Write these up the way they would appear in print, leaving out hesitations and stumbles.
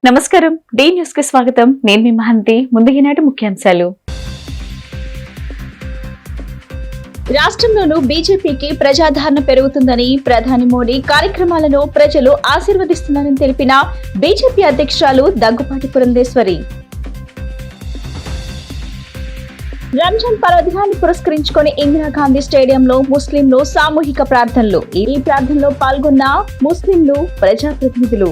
నమస్కారం D news కి స్వాగతం. నేను మీ మహంతి. ముందు ఈనాటి ముఖ్యాంశాలు. రాష్ట్రంలోనూ బీజేపీకి ప్రజాదరణ పెరుగుతుందని ప్రధాని మోడీ కార్యక్రమాలను ప్రజలు ఆశీర్వదిస్తున్నారని తెలిపిన బీజేపీ అధ్యక్షురాలు దగ్గుపాటి పురంధేశ్వరి. రంజాన్ పర్వదినాన్ని పురస్కరించుకొని ఇందిరాగాంధీ స్టేడియంలో ముస్లింలు సామూహిక ప్రార్థనలు. ఈ ప్రార్థనలో పాల్గొన్న ముస్లింలు ప్రజాప్రతినిధులు.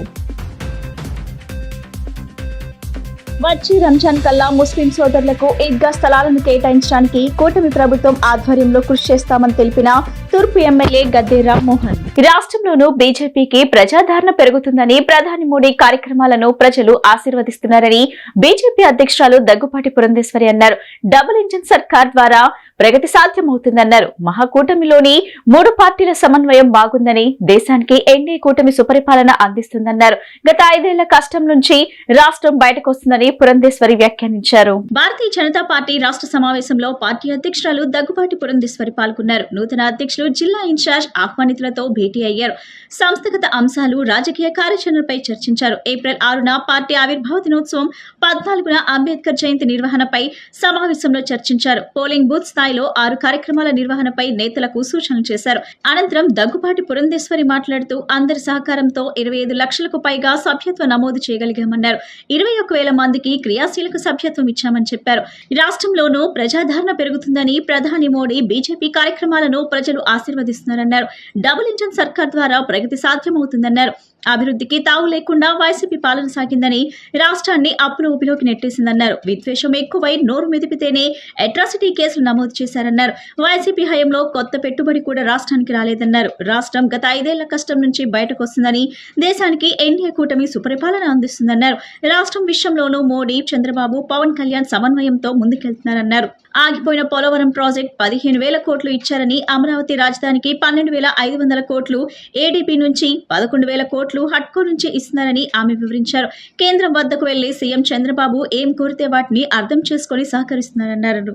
వచ్చే రంజాన్ కల్లా ముస్లిం సోదరులకు ఈద్గా స్థలాలను కేటాయించడానికి కూటమి ప్రభుత్వం ఆధ్వర్యంలో కృషి చేస్తామని తెలిపిన తూర్పు ఎమ్మెల్యే గద్దె రామ్మోహన్. రాష్ట్రంలోనూ బీజేపీకి ప్రజాదరణ పెరుగుతుందని ప్రధాని మోడీ కార్యక్రమాలను ప్రజలు ఆశీర్వదిస్తున్నారని బీజేపీ అధ్యక్షురాలు దగ్గుపాటి పురంధేశ్వరి అన్నారు. డబుల్ ఇంజిన్ సర్కార్ ద్వారా ప్రగతి సాధ్యమవుతుందన్నారు. మహాకూటమిలోని 3 పార్టీల సమన్వయం బాగుందని, దేశానికి ఎన్డీఏ కూటమి సుపరిపాలన అందిస్తుందన్నారు. గత 5 ఏళ్ల కష్టం నుంచి రాష్ట్రం బయటకు వస్తుందని పురంధేశ్వరి వ్యాఖ్యానించారు. భారతీయ జనతా పార్టీ రాష్ట్ర సమావేశంలో పార్టీ అధ్యక్షురాలు దగ్గుపాటి పురంధేశ్వరి పాల్గొన్నారు. నూతన అధ్యక్షులు, జిల్లా ఇన్ఛార్జ్ ఆహ్వానితులతో భేటీ అయ్యారు. సంస్థాగత అంశాలు, రాజకీయ కార్యాచరణపై చర్చించారు. ఏప్రిల్ 6న పార్టీ ఆవిర్భావ దినోత్సవం, 14న అంబేద్కర్ జయంతి నిర్వహణపై సమావేశంలో చర్చించారు. పోలింగ్ బూత్ స్థాయిలో 6 కార్యక్రమాల నిర్వహణపై నేతలకు సూచనలు చేశారు. అనంతరం దగ్గుపాటి పురంధేశ్వరి మాట్లాడుతూ అందరి సహకారంతో 25 లక్షలకు పైగా సభ్యత్వ నమోదు చేయగలిగామన్నారు. 21,000 మందికి క్రియాశీలక సభ్యత్వం ఇచ్చామని చెప్పారు. రాష్ట్రంలోనూ ప్రజాదరణ పెరుగుతుందని ప్రధాని మోడీ బీజేపీ కార్యక్రమాలను ప్రజలు ఆశీర్వదిస్తున్నారన్నారు. డబుల్ ఇంజన్ సర్కార్ ద్వారా ప్రగతి సాధ్యమవుతుందన్నారు. అభివృద్ధికి తావు లేకుండా వైసీపీ పాలన సాగిందని, రాష్ట్రాన్ని అప్పుల ఊపిలోకి నెట్టేసిందన్నారు. విద్వేషం ఎక్కువై నోరు మెదిపితేనే అట్రాసిటీ కేసులు నమోదు చేశారన్నారు. వైసీపీ హయాంలో కొత్త పెట్టుబడి కూడా రాష్ట్రానికి రాలేదన్నారు. రాష్ట్రం గత 5 ఏళ్ల కష్టం నుంచి బయటకు వస్తుందని, దేశానికి ఎన్డీఏ కూటమి సుపరిపాలన అందిస్తుందన్నారు. రాష్ట్రం విషయంలోనూ మోడీ, చంద్రబాబు, పవన్ కళ్యాణ్ సమన్వయంతో ముందుకెళ్తున్నారన్నారు. ఆగిపోయిన పోలవరం ప్రాజెక్టు 15,000 కోట్లు ఇచ్చారని, అమరావతి రాజధానికి 12,500 కోట్లు, ఏడీపీ నుంచి 11,000 కోట్లు హడ్కో నుంచి ఇస్తున్నారని ఆమె వివరించారు. కేంద్రం వద్దకు వెళ్లి సీఎం చంద్రబాబు ఏం కోరితే వాటిని అర్థం చేసుకుని సహకరిస్తున్నారన్నారు.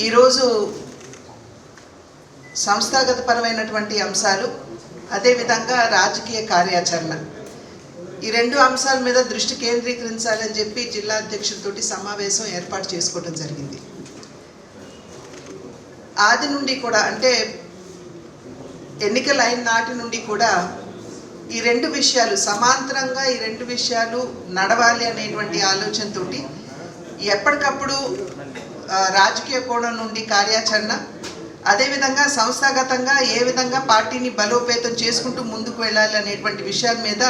ఈరోజు సంస్థాగత పరమైనటువంటి అంశాలు, అదేవిధంగా రాజకీయ కార్యాచరణ, ఈ 2 అంశాల మీద దృష్టి కేంద్రీకరించాలని చెప్పి జిల్లా అధ్యక్షులతోటి సమావేశం ఏర్పాటు చేసుకోవడం జరిగింది. ఆది నుండి కూడా, అంటే ఎన్నికలు అయిన నాటి నుండి కూడా ఈ 2 విషయాలు సమాంతరంగా, ఈ 2 విషయాలు నడవాలి అనేటువంటి ఆలోచనతోటి ఎప్పటికప్పుడు రాజకీయ కోణం నుండి కార్యాచరణ, అదేవిధంగా సంస్థాగతంగా ఏ విధంగా పార్టీని బలోపేతం చేసుకుంటూ ముందుకు వెళ్ళాలి అనేటువంటి విషయాల మీద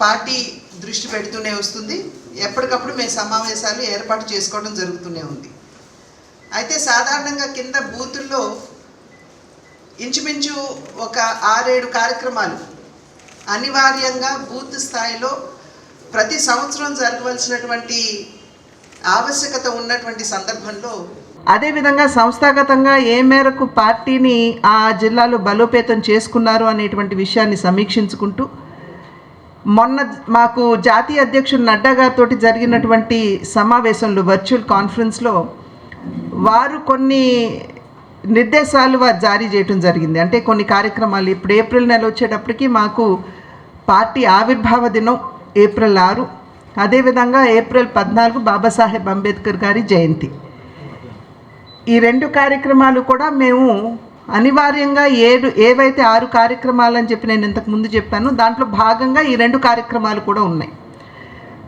పార్టీ దృష్టి పెడుతూనే వస్తుంది. ఎప్పటికప్పుడు మేము సమావేశాలు ఏర్పాటు చేసుకోవడం జరుగుతూనే ఉంది. అయితే సాధారణంగా కింద బూతుల్లో ఇంచుమించు ఒక 6-7 కార్యక్రమాలు అనివార్యంగా బూత్ స్థాయిలో ప్రతి సంవత్సరం జరగవలసినటువంటి ఆవశ్యకత ఉన్నటువంటి సందర్భంలో, అదేవిధంగా సంస్థాగతంగా ఏ మేరకు పార్టీని ఆ జిల్లాలో బలోపేతం చేసుకున్నారు అనేటువంటి విషయాన్ని సమీక్షించుకుంటూ, మొన్న మాకు జాతీయ అధ్యక్షుడు నడ్డా గారితో జరిగినటువంటి సమావేశంలో, వర్చువల్ కాన్ఫరెన్స్లో వారు కొన్ని నిర్దేశాలు జారీ చేయడం జరిగింది. అంటే కొన్ని కార్యక్రమాలు ఇప్పుడు ఏప్రిల్ నెల వచ్చేటప్పటికి మాకు పార్టీ ఆవిర్భావ దినం ఏప్రిల్ 6, అదేవిధంగా ఏప్రిల్ 14 బాబాసాహెబ్ అంబేద్కర్ గారి జయంతి. ఈ 2 కార్యక్రమాలు కూడా మేము అనివార్యంగా ఏవైతే 6 కార్యక్రమాలు అని చెప్పి నేను ఇంతకు ముందు చెప్పాను, దాంట్లో భాగంగా ఈ 2 కార్యక్రమాలు కూడా ఉన్నాయి.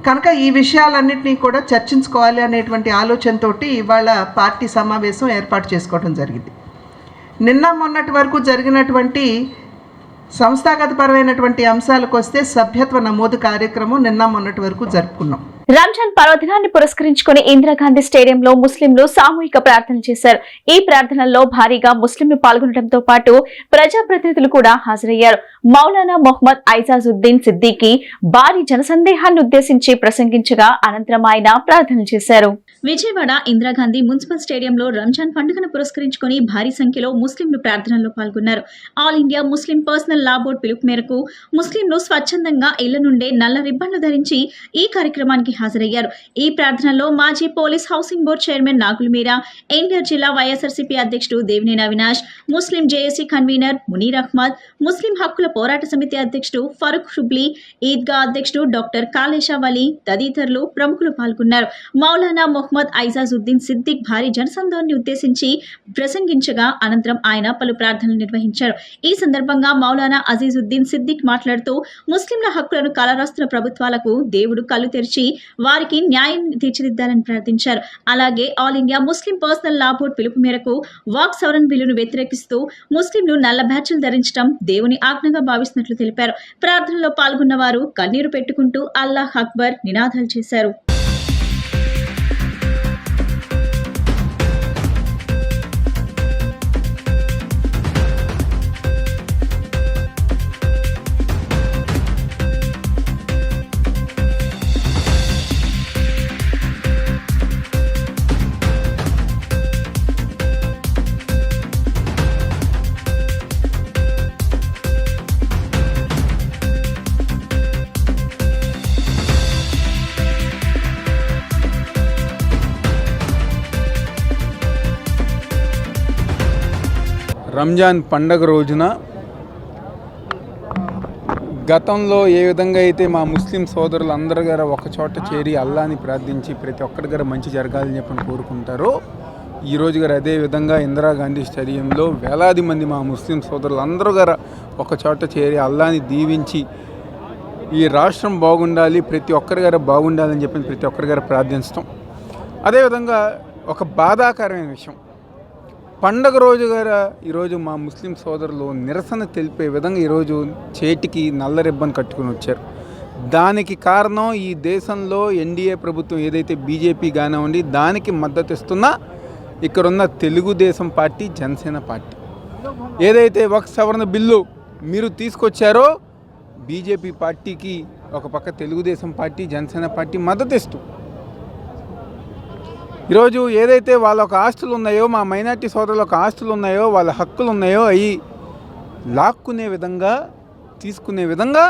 కనుక ఈ విషయాలన్నింటినీ కూడా చర్చించుకోవాలి అనేటువంటి ఆలోచనతోటి ఇవాళ పార్టీ సమావేశం ఏర్పాటు చేసుకోవడం జరిగింది. నిన్న మొన్నటి వరకు జరిగినటువంటి సంస్థాగతపరమైనటువంటి అంశాలకు వస్తే, సభ్యత్వ నమోదు కార్యక్రమం నిన్న మొన్నటి వరకు జరుపుకున్నాం. రంజాన్ పర్వదినాన్ని పురస్కరించుకుని ఇందిరాగాంధీ స్టేడియంలో ముస్లింలు సామూహిక ప్రార్థనలు చేశారు. ఈ ప్రార్థనల్లో భారీగా ముస్లింలు పాల్గొనడంతో పాటు ప్రజాప్రతినిధులు కూడా హాజరయ్యారు. మౌలానా మొహమ్మద్ ఐజాజుద్దీన్ సిద్దికి భారీ జనసందేహాన్ని ఉద్దేశించి ప్రసంగించగా అనంతరం ఆయన ప్రార్థనలు చేశారు. విజయవాడ ఇందిరాగాంధీ మున్సిపల్ స్టేడియంలో రంజాన్ పండుగను పురస్కరించుకొని భారీ సంఖ్యలో ముస్లింలు ప్రార్థనల్లో పాల్గొన్నారు. ఆల్ ఇండియా ముస్లిం పర్సనల్ లా బోర్డు పిలుపు మేరకు ముస్లింలు స్వచ్ఛందంగా ఇళ్ల నుండే నల్ల రిబ్బన్లు ధరించి ఈ కార్యక్రమానికి హాజరయ్యారు. ఈ ప్రార్థనలో మాజీ police housing board chairman Nagul Meera, NTR జిల్లా వైఎస్ఆర్సీపీ అధ్యక్షుడు Devineni Avinash, Muslim JAC convener Munir Ahmed, Muslim హక్కుల పోరాట సమితి అధ్యక్షుడు ఫరూక్ షుబ్లీ, ఈద్గా అధ్యక్షుడు డాక్టర్ కాలేషా వలీ తదితరులు ప్రముఖులు పాల్గొన్నారు. మౌలానా మొహమ్మద్ ఐజాజుద్దీన్ సిద్దిక్ భారీ జనసందోహాన్ని ఉద్దేశించి ప్రసంగించగా అనంతరం ఆయన పలు ప్రార్థనలు నిర్వహించారు. ఈ సందర్భంగా మౌలానా అజీజుద్దీన్ సిద్దిక్ మాట్లాడుతూ ముస్లింల హక్కులను కాలరాస్తున్న ప్రభుత్వాలకు దేవుడు కళ్ళు తెరిచి వారికి న్యాయం తీర్చిదిద్దాలని ప్రార్థించారు. అలాగే ఆల్ ఇండియా ముస్లిం పర్సనల్ లా బోర్డు పిలుపు మేరకు వాక్ సవరణ బిల్లును వ్యతిరేకిస్తూ ముస్లింలు నల్ల బ్యాడ్జీలు ధరించడం దేవుని ఆజ్ఞగా భావిస్తున్నట్లు తెలిపారు. ప్రార్థనలో పాల్గొన్న వారు కన్నీరు పెట్టుకుంటూ అల్లాహ్ అక్బర్ నినాదాలు చేశారు. రంజాన్ పండగ రోజున గతంలో ఏ విధంగా అయితే మా ముస్లిం సోదరులు అందరి గారు ఒక చోట చేరి అల్లాని ప్రార్థించి ప్రతి ఒక్కరి గారు మంచి జరగాలని చెప్పని కోరుకుంటారో ఈరోజు గారు అదే విధంగా ఇందిరాగాంధీ స్టేడియంలో వేలాది మంది మా ముస్లిం సోదరులు అందరూ గారు ఒక చోట చేరి అల్లాని దీవించి ఈ రాష్ట్రం బాగుండాలి, ప్రతి ఒక్కరి గారు బాగుండాలని చెప్పి ప్రతి ఒక్కరి గారు ప్రార్థించడం. అదేవిధంగా ఒక బాధాకరమైన విషయం, పండగ రోజు గారు ఈరోజు మా ముస్లిం సోదరులు నిరసన తెలిపే విధంగా ఈరోజు చేతికి నల్ల రిబ్బన్ కట్టుకుని వచ్చారు. దానికి కారణం ఈ దేశంలో ఎన్డీఏ ప్రభుత్వం ఏదైతే బీజేపీ కానివ్వండి దానికి మద్దతు ఇస్తున్న ఇక్కడున్న తెలుగుదేశం పార్టీ, జనసేన పార్టీ ఏదైతే వక్ఫ్ సవరణ బిల్లు మీరు తీసుకొచ్చారో బీజేపీ పార్టీకి ఒక పక్క తెలుగుదేశం పార్టీ, జనసేన పార్టీ మద్దతు ఇస్తూ ఈరోజు ఏదైతే వాళ్ళ ఒక ఆస్తులు ఉన్నాయో, మా మైనార్టీ సోదరుల ఒక ఆస్తులు ఉన్నాయో, వాళ్ళ హక్కులు ఉన్నాయో అవి లాక్కునే విధంగా, తీసుకునే విధంగా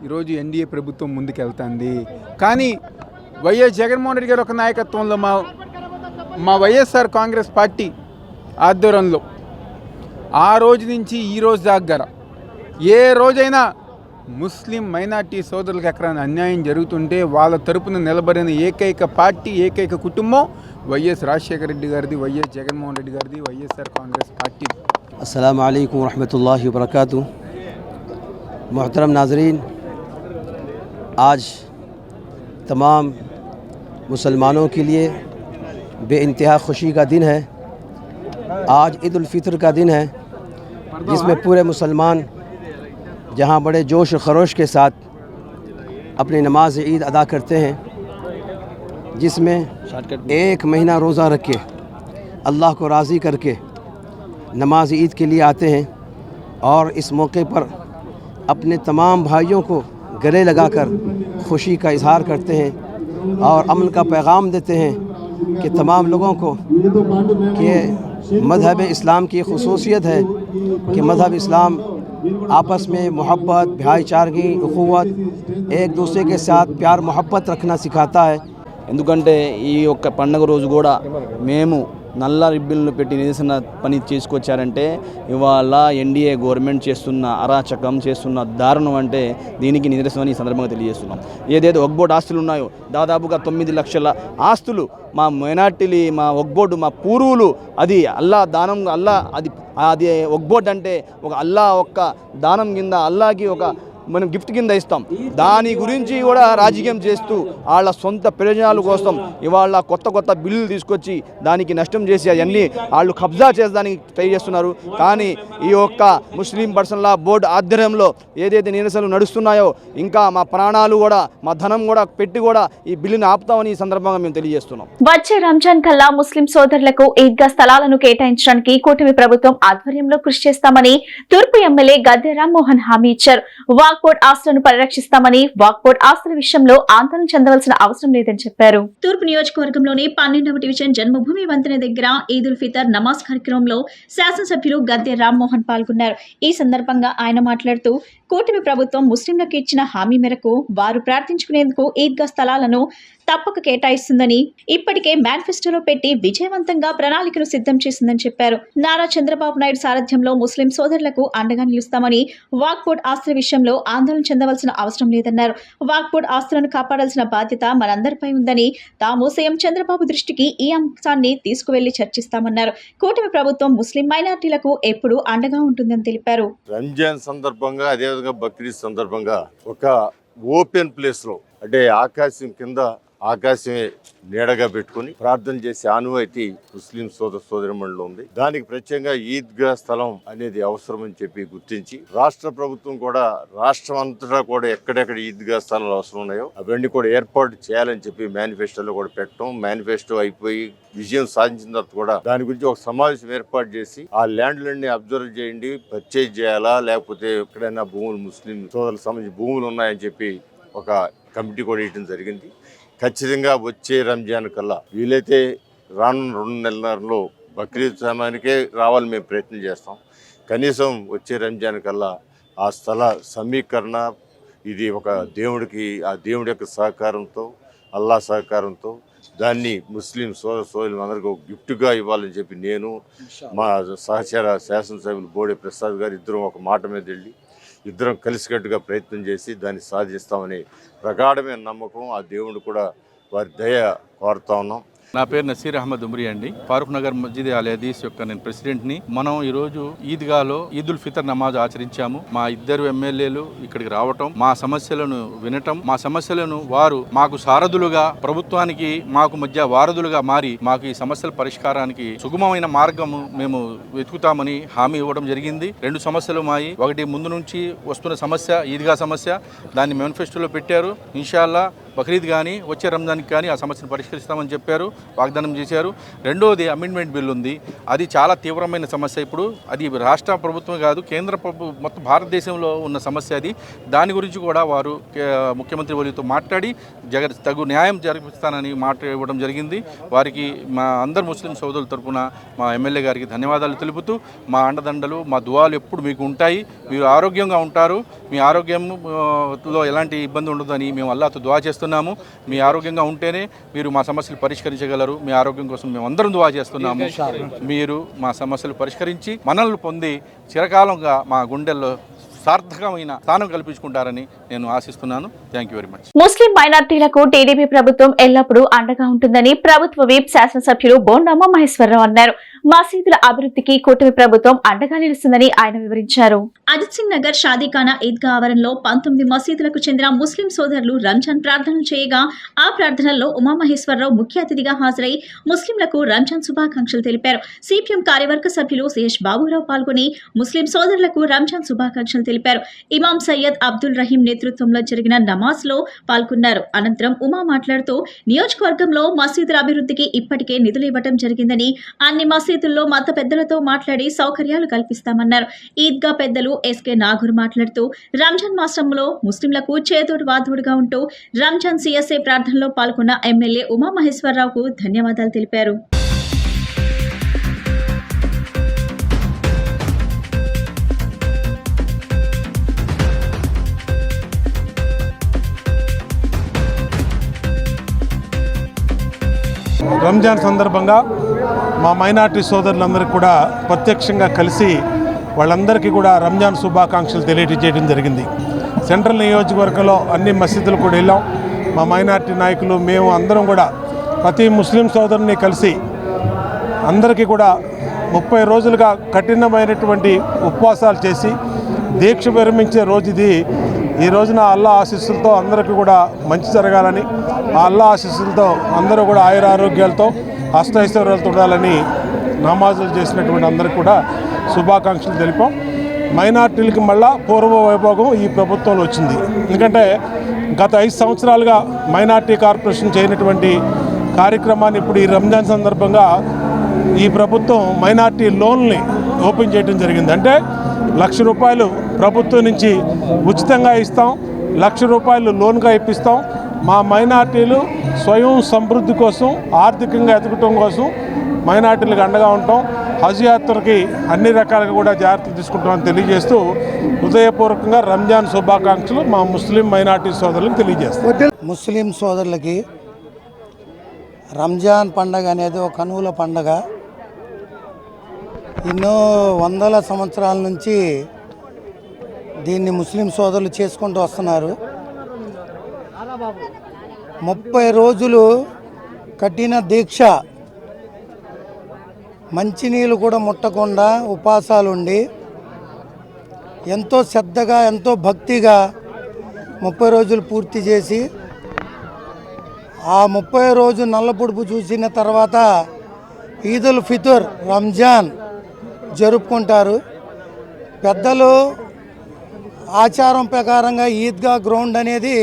ఈరోజు ఎన్డీఏ ప్రభుత్వం ముందుకెళ్తుంది. కానీ వైఎస్ జగన్మోహన్ రెడ్డి గారి ఒక నాయకత్వంలో మా వైఎస్ఆర్ కాంగ్రెస్ పార్టీ ఆధ్వర్యంలో ఆ రోజు నుంచి ఈ రోజు దాకా ఏ రోజైనా ముస్లిం మైనార్టీ సోదరులకు ఎక్కడైనా అన్యాయం జరుగుతుంటే వాళ్ళ తరపున నిలబడిన ఏకైక పార్టీ, ఏకైక కుటుంబం వైఎస్ రాజశేఖర రెడ్డి గారిది, వైఎస్ జగన్మోహన్ రెడ్డి గారిది, వైఎస్ఆర్ కాంగ్రెస్ పార్టీ. अस्सलाम वालेकुम रहमतुल्लाहि व बरकातुहू। मोहतरम नाजरीन, आज तमाम मुसलमानों के लिए बेइंतहा खुशी का दिन है। आज ईद उल फितर का दिन है जिसमें पूरे मुसलमान जहां बड़े जोश और खरोश के साथ अपनी नमाज ईद अदा करते हैं, जिसमें एक महीना रोज़ा रख के अल्लाह को राज़ी करके नमाज ईद के लिए आते हैं और इस मौके पर अपने तमाम भाइयों को गले लगाकर खुशी का इजहार करते हैं और अमन का पैगाम देते हैं कि तमाम लोगों को कि मज़हब इस्लाम की ख़ुसूसियत है कि मज़हब इस्लाम आपस में मोहब्बत, भाईचारगी, उखुवत, एक दूसरे के साथ प्यार मोहब्बत रखना सिखाता है। ఎందుకంటే ఈ యొక్క పండుగ రోజు కూడా మేము నల్ల రిబ్బన్లు పెట్టి నిరసన పని చేసుకొచ్చారంటే ఇవాళ ఎన్డీఏ గవర్నమెంట్ చేస్తున్న అరాచకం, చేస్తున్న దారుణం అంటే దీనికి నిరసన ఈ సందర్భంగా తెలియజేస్తున్నాం. ఏదైతే వక్ఫ్ ఆస్తులు ఉన్నాయో దాదాపుగా 9 లక్షల ఆస్తులు మా మైనార్టీలు, మా వక్ఫ్ మా పూర్వులు, అది అల్లా దానం, అది వక్ఫ్ అంటే ఒక అల్లా ఒక్క దానం కింద, అల్లాకి ఒక మనం గిఫ్ట్ కింద ఇస్తాం. దాని గురించి కూడా రాజకీయం చేస్తూ వాళ్ళ సొంత ప్రయోజనాల కోసం ఇవాళ కొత్త బిల్లులు తీసుకొచ్చి దానికి నష్టం చేసి అవన్నీ వాళ్ళు కబ్జా చేసేదానికి ట్రై చేస్తున్నారు. కానీ ఈ యొక్క ముస్లిం పర్సనల్ లా బోర్డు ఆధ్వర్యంలో ఏదైతే నిరసనలు నడుస్తున్నాయో ఇంకా మా ప్రాణాలు కూడా, మా ధనం కూడా పెట్టి కూడా ఈ బిల్లుని ఆపుతామని ఈ సందర్భంగా మేము తెలియజేస్తున్నాం. వచ్చే రంజాన్ కల్లా ముస్లిం సోదరులకు ఈద్గా స్థలాలను కేటాయించడానికి కూటమి ప్రభుత్వం ఆధ్వర్యంలో కృషి చేస్తామని తూర్పు ఎమ్మెల్యే గద్దె రామ్మోహన్ హామీ ఇచ్చారు. వాక్పోర్ట్ ఆస్తులను పరిరక్షిస్తామని వాక్పోర్ట్ ఆస్తుల విషయంలో ఆందోళన చెందవలసిన అవసరం లేదని చెప్పారు. తూర్పు నియోజకవర్గంలోని 12వ డివిజన్ జన్మభూమి వంతెన దగ్గర ఈద్ ఉల్ ఫితర్ నమాజ్ కార్యక్రమంలో శాసనసభ్యులు గద్దె రామ్మోహన్ పాల్గొన్నారు. ఈ సందర్భంగా ఆయన మాట్లాడుతూ కూటమి ప్రభుత్వం ముస్లింలకు ఇచ్చిన హామీ మేరకు వారు ప్రార్థించుకునేందుకు ఈద్గా స్థలాలను తప్పక కేటాయిస్తుందని, ఇప్పటికే మేనిఫెస్టోలో పెట్టి విజయవంతంగా ప్రణాళికను సిద్ధం చేసిందని చెప్పారు. నారా చంద్రబాబు నాయుడు సారథ్యంలో ముస్లిం సోదరులకు అండగా నిలుస్తామని, వాక్పోర్ట్ ఆస్తుల విషయంలో ఆందోళన చెందవలసిన అవసరం లేదన్నారు. వాక్పోర్ట్ ఆస్తులను కాపాడాల్సిన బాధ్యత మనందరిపై ఉందని, తాము సీఎం చంద్రబాబు దృష్టికి ఈ అంశాన్ని తీసుకువెళ్లి చర్చిస్తామన్నారు. కూటమి ప్రభుత్వం ముస్లిం మైనార్టీలకు ఎప్పుడూ అండగా ఉంటుందని తెలిపారు. రంజాన్ సందర్భంగా అదేవిధంగా బక్రీద్ సందర్భంగా ఒక ఓపెన్ ప్లేస్లో అంటే ఆకాశం కింద ఆకాశమే నీడగా పెట్టుకుని ప్రార్థన చేసే ఆనవాయితీ ముస్లిం సోదరమణులు ఉంది. దానికి ప్రత్యేకంగా ఈద్గా స్థలం అనేది అవసరం అని చెప్పి గుర్తించి రాష్ట్ర ప్రభుత్వం కూడా రాష్ట్రం అంతటా కూడా ఎక్కడెక్కడ ఈద్గా స్థలాలు అవసరం ఉన్నాయో అవన్నీ కూడా ఏర్పాటు చేయాలని చెప్పి మేనిఫెస్టోలో కూడా పెట్టడం, మేనిఫెస్టో అయిపోయి విజయం సాధించిన తర్వాత కూడా దాని గురించి ఒక సమావేశం ఏర్పాటు చేసి ఆ ల్యాండ్లన్నీ అబ్జర్వ్ చేయండి, పర్చేజ్ చేయాలా లేకపోతే ఎక్కడైనా భూములు ముస్లిం సోదరులకు సంబంధించి భూములు ఉన్నాయని చెప్పి ఒక కమిటీ కూడా వేయడం జరిగింది. ఖచ్చితంగా వచ్చే రంజాన్ కల్లా వీలైతే రానున్న 2 నెలల్లో బక్రీద్ సమయానికే రావాలని మేము ప్రయత్నం చేస్తాం. కనీసం వచ్చే రంజాన్ కల్లా ఆ స్థల సమీకరణ ఇది ఒక దేవుడికి ఆ దేవుడి యొక్క సహకారంతో అల్లా సహకారంతో దాన్ని ముస్లిం సోదరులు అందరికీ ఒక గిఫ్ట్గా ఇవ్వాలని చెప్పి నేను మా సహచర శాసనసభ్యులు బోడే ప్రసాద్ గారు ఇద్దరం ఒక మాట మీద వెళ్ళి ఇద్దరం కలిసికట్టుగా ప్రయత్నం చేసి దాన్ని సాధిస్తామని ప్రగాఢమైన నమ్మకం, ఆ దేవుడు కూడా వారి దయ కోరుతా ఉన్నాం. నా పేరు నసీర్ అహ్మద్ ఉమ్రీ అండి. ఫారూక్ నగర్ మస్జిద్ అల్ హదీస్ యొక్క నేను ప్రెసిడెంట్ని. మనం ఈరోజు ఈద్గాలో ఈద్ ఉల్ ఫితర్ నమాజ్ ఆచరించాము. మా ఇద్దరు ఎమ్మెల్యేలు ఇక్కడికి రావటం, మా సమస్యలను వినటం, మా సమస్యలను వారు మాకు సారథులుగా ప్రభుత్వానికి మాకు మధ్య వారధులుగా మారి మాకు ఈ సమస్యల పరిష్కారానికి సుగమమైన మార్గము మేము వెతుకుతామని హామీ ఇవ్వడం జరిగింది. 2 సమస్యలు మాయి. ఒకటి ముందు నుంచి వస్తున్న సమస్య ఈద్గా సమస్య, దాన్ని మేనిఫెస్టోలో పెట్టారు. ఇన్షాల్లా బక్రీద్ కానీ వచ్చే రంజాన్కి కానీ ఆ సమస్యను పరిష్కరిస్తామని చెప్పారు, వాగ్దానం చేశారు. రెండోది అమెండ్మెంట్ బిల్ ఉంది. అది చాలా తీవ్రమైన సమస్య. ఇప్పుడు అది రాష్ట్ర ప్రభుత్వం కాదు, కేంద్ర ప్రభుత్వం మొత్తం భారతదేశంలో ఉన్న సమస్య అది. దాని గురించి కూడా వారు ముఖ్యమంత్రి వర్యులతో మాట్లాడి తగు న్యాయం జరిపిస్తానని మాట ఇవ్వడం జరిగింది. వారికి మా అందరు ముస్లిం సోదరుల తరఫున మా ఎమ్మెల్యే గారికి ధన్యవాదాలు తెలుపుతూ మా అండదండలు మా దువాలు ఎప్పుడు మీకు ఉంటాయి, మీరు ఆరోగ్యంగా ఉంటారు, మీ ఆరోగ్యంలో ఎలాంటి ఇబ్బంది ఉండదని మేము అల్లాహ్తో దువా చేస్తున్నాము. మీ ఆరోగ్యంగా ఉంటేనే మీరు మా సమస్యలు పరిష్కరించగలరు. మీ ఆరోగ్యం కోసం మేము అందరం దువా చేస్తున్నాము. మీరు మా సమస్యలు పరిష్కరించి మనల్ని పొంది చిరకాలంగా మా గుండెల్లో సార్థకమైన స్థానం కల్పించుకుంటారని నేను ఆశిస్తున్నాను. Thank you very much. Muslim మైనార్టీలకు టీడీపీ ప్రభుత్వం ఎల్లప్పుడూ అండగా ఉంటుందని ప్రభుత్వ విప్ శాసనసభ్యులు బోండమ్మ మహేశ్వరరావు అన్నారు. మసీదుల అభివృద్ధికి కూటమి ప్రభుత్వం అండగా నిలుస్తుందని ఆయన వివరించారు. అజిత్ సింగ్ నగర్ షాదీఖానా ఈద్గా ఆవరణలో 19 మసీదులకు చెందిన ముస్లిం సోదరులు రంజాన్ ప్రార్థనలు చేయగా ఆ ప్రార్థనల్లో ఉమామహేశ్వరరావు ముఖ్య అతిథిగా హాజరై ముస్లింలకు రంజాన్ శుభాకాంక్షలు తెలిపారు. సిపిఎం కార్యవర్గ సభ్యులు సిఎస్ బాబురావు పాల్గొని ముస్లిం సోదరులకు రంజాన్ శుభాకాంక్షలు తెలిపారు. ఇమాం సయ్యద్ అబ్దుల్ రహీం నేతృత్వంలో జరిగిన నమాజ్ లో పాల్గొన్నారు. అనంతరం ఉమా మాట్లాడుతూ నియోజకవర్గంలో మసీదుల అభివృద్ధికి ఇప్పటికే నిధులు ఇవ్వడం జరిగిందని, అన్ని మసీదుల్లో మత పెద్దలతో మాట్లాడి సౌకర్యాలు కల్పిస్తామన్నారు. ఈద్గా పెద్దలు ఎస్కే నాగూర్ మాట్లాడుతూ రంజాన్ మాసంలో ముస్లింలకు చేదోడు వాదోడుగా ఉంటూ రంజాన్ సిఎస్ఏ ప్రార్థనలో పాల్గొన్న ఎమ్మెల్యే ఉమామహేశ్వరరావుకు ధన్యవాదాలు తెలిపారు. రంజాన్ సందర్భంగా మా మైనార్టీ సోదరులందరికీ కూడా ప్రత్యక్షంగా కలిసి వాళ్ళందరికీ కూడా రంజాన్ శుభాకాంక్షలు తెలియజేయడం జరిగింది. సెంట్రల్ నియోజకవర్గంలో అన్ని మసీదులు కూడా వెళ్ళాం. మా మైనార్టీ నాయకులు మేము అందరం కూడా ప్రతి ముస్లిం సోదరుని కలిసి అందరికీ కూడా 30 రోజులుగా కఠినమైనటువంటి ఉపవాసాలు చేసి దీక్ష విరమించే రోజు ఇది. ఈ రోజున అల్లా ఆశీస్సులతో అందరికీ కూడా మంచి జరగాలని, ఆ అల్లా ఆశీస్సులతో అందరూ కూడా ఆయురారోగ్యాలతో అష్టైశ్వర్యాలతో ఉండాలని నమాజులు చేసినటువంటి అందరికీ కూడా శుభాకాంక్షలు తెలిపాం. మైనార్టీలకి మళ్ళా పూర్వ వైభోగం ఈ ప్రభుత్వంలో వచ్చింది. ఎందుకంటే గత 5 సంవత్సరాలుగా మైనార్టీ కార్పొరేషన్ చేయనటువంటి కార్యక్రమాన్ని ఇప్పుడు ఈ రంజాన్ సందర్భంగా ఈ ప్రభుత్వం మైనార్టీ లోన్ని ఓపెన్ చేయడం జరిగింది. అంటే రూపాయలు ప్రభుత్వం నుంచి ఉచితంగా ఇస్తాం, రూపాయలు లోన్గా ఇప్పిస్తాం. మా మైనార్టీలు స్వయం సమృద్ధి కోసం, ఆర్థికంగా ఎదగటం కోసం మైనార్టీలకు అండగా ఉంటాం. హజ్ యాత్రకి అన్ని రకాలుగా కూడా జాగ్రత్తలు తీసుకుంటామని తెలియజేస్తూ హృదయపూర్వకంగా రంజాన్ శుభాకాంక్షలు మా ముస్లిం మైనార్టీ సోదరులకు తెలియజేస్తాం. ముస్లిం సోదరులకి రంజాన్ పండగ అనేది ఒక కనువుల పండగ. ఎన్నో వందల సంవత్సరాల నుంచి దీన్ని ముస్లిం సోదరులు చేసుకుంటూ వస్తున్నారు. 30 రోజులు కఠిన దీక్ష, మంచినీళ్ళు కూడా ముట్టకుండా ఉపవాసాలు ఉండి ఎంతో శ్రద్ధగా, ఎంతో భక్తిగా 30 రోజులు పూర్తి చేసి ఆ 30 రోజు నల్ల పొడుపు చూసిన తర్వాత ఈదుల్ ఫితర్ రంజాన్ జరుపుకుంటారు. పెద్దలు ఆచారం ప్రకారంగా ఈద్గా గ్రౌండ్ అనేది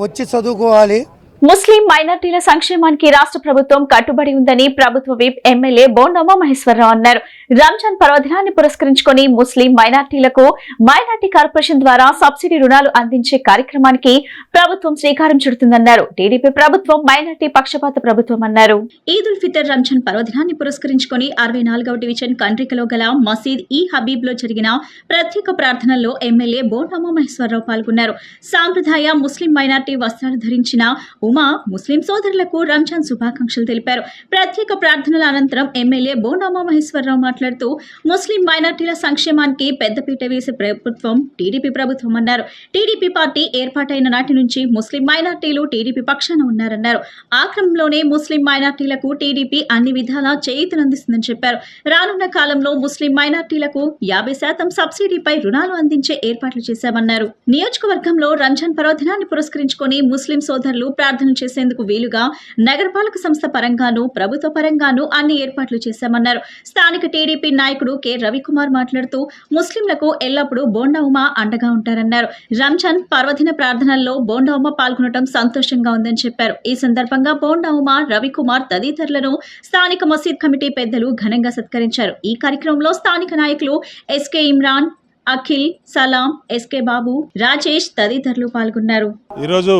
వచ్చి చదువుకోవాలి. ముస్లిం మైనార్టీల సంక్షేమానికి రాష్ట్ర ప్రభుత్వం కట్టుబడి ఉందని ప్రభుత్వ విప్ ఎమ్మెల్యే బోండమ్మ మహేశ్వరరావు అన్నారు. రంజాన్ పర్వదినాన్ని పురస్కరించుకొని ముస్లిం మైనార్టీలకు మైనార్టీ కార్పొరేషన్ ద్వారా సబ్సిడీ రుణాలు అందించే కార్యక్రమానికి ప్రభుత్వం శ్రీకారం చుడుతుందన్నారు. టీడీపీ ప్రభుత్వం మైనార్టీ పక్షపాత ప్రభుత్వం అన్నారు. ఈదుల్ ఫితర్ రంజాన్ పర్వదినాన్ని పురస్కరించుకొని 64వ డివిజన్ కండ్రికలో గల మసీద్ ఈ హబీబ్ లో జరిగిన ప్రత్యేక ప్రార్థనల్లో ఎమ్మెల్యే బోండమ్మ మహేశ్వరరావు పాల్గొన్నారు. సాంప్రదాయ ముస్లిం మైనార్టీ వస్త్రాలు ధరించిన ఉమా ముస్లిం సోదరులకు రంజాన్ శుభాకాంక్షలు తెలిపారు. ప్రత్యేక ప్రార్థనల అనంతరం ఎమ్మెల్యే బోండమ్మ మహేశ్వరరావు మాట్లాడుతూ ముస్లిం మైనార్టీల సంక్షేమానికి పెద్దపీట వేసే ప్రభుత్వం టీడీపీ ప్రభుత్వం అన్నారు. టీడీపీ పార్టీ ఏర్పాటైన నాటి నుంచి ముస్లిం మైనార్టీలు టీడీపీ పక్షాన ఉన్నారన్నారు. ఆ క్రమంలోనే ముస్లిం మైనార్టీలకు టీడీపీ అన్ని విధాలా చేయూతనందిస్తుందని చెప్పారు. రానున్న కాలంలో ముస్లిం మైనార్టీలకు 50% సబ్సిడీపై రుణాలు అందించే ఏర్పాట్లు చేశామన్నారు. నియోజకవర్గంలో రంజాన్ పర్వదినాన్ని పురస్కరించుకొని ముస్లిం సోదరులు ప్రార్థన చేసేందుకు వీలుగా నగరపాలక సంస్థ పరంగాను, ప్రభుత్వ పరంగాను అన్ని ఏర్పాట్లు చేశామన్నారు. స్థానిక టీడీపీ నాయకుడు కె రవికుమార్ మాట్లాడుతూ ముస్లింలకు ఎల్లప్పుడూ బోండా ఉమా అండగా ఉంటారన్నారు. రంజాన్ పర్వదిన ప్రార్థనల్లో బోండా ఉమా పాల్గొనడం సంతోషంగా ఉందని చెప్పారు. ఈ సందర్భంగా బోండా ఉమా, రవికుమార్ తదితరులను స్థానిక మసీద్ కమిటీ పెద్దలు ఘనంగా సత్కరించారు. ఈ కార్యక్రమంలో స్థానిక నాయకులు ఎస్కే ఇమ్రాన్, అఖిల్, సలాం, ఎస్కే బాబు, రాజేష్ తదితరులు పాల్గొన్నారు. ఈరోజు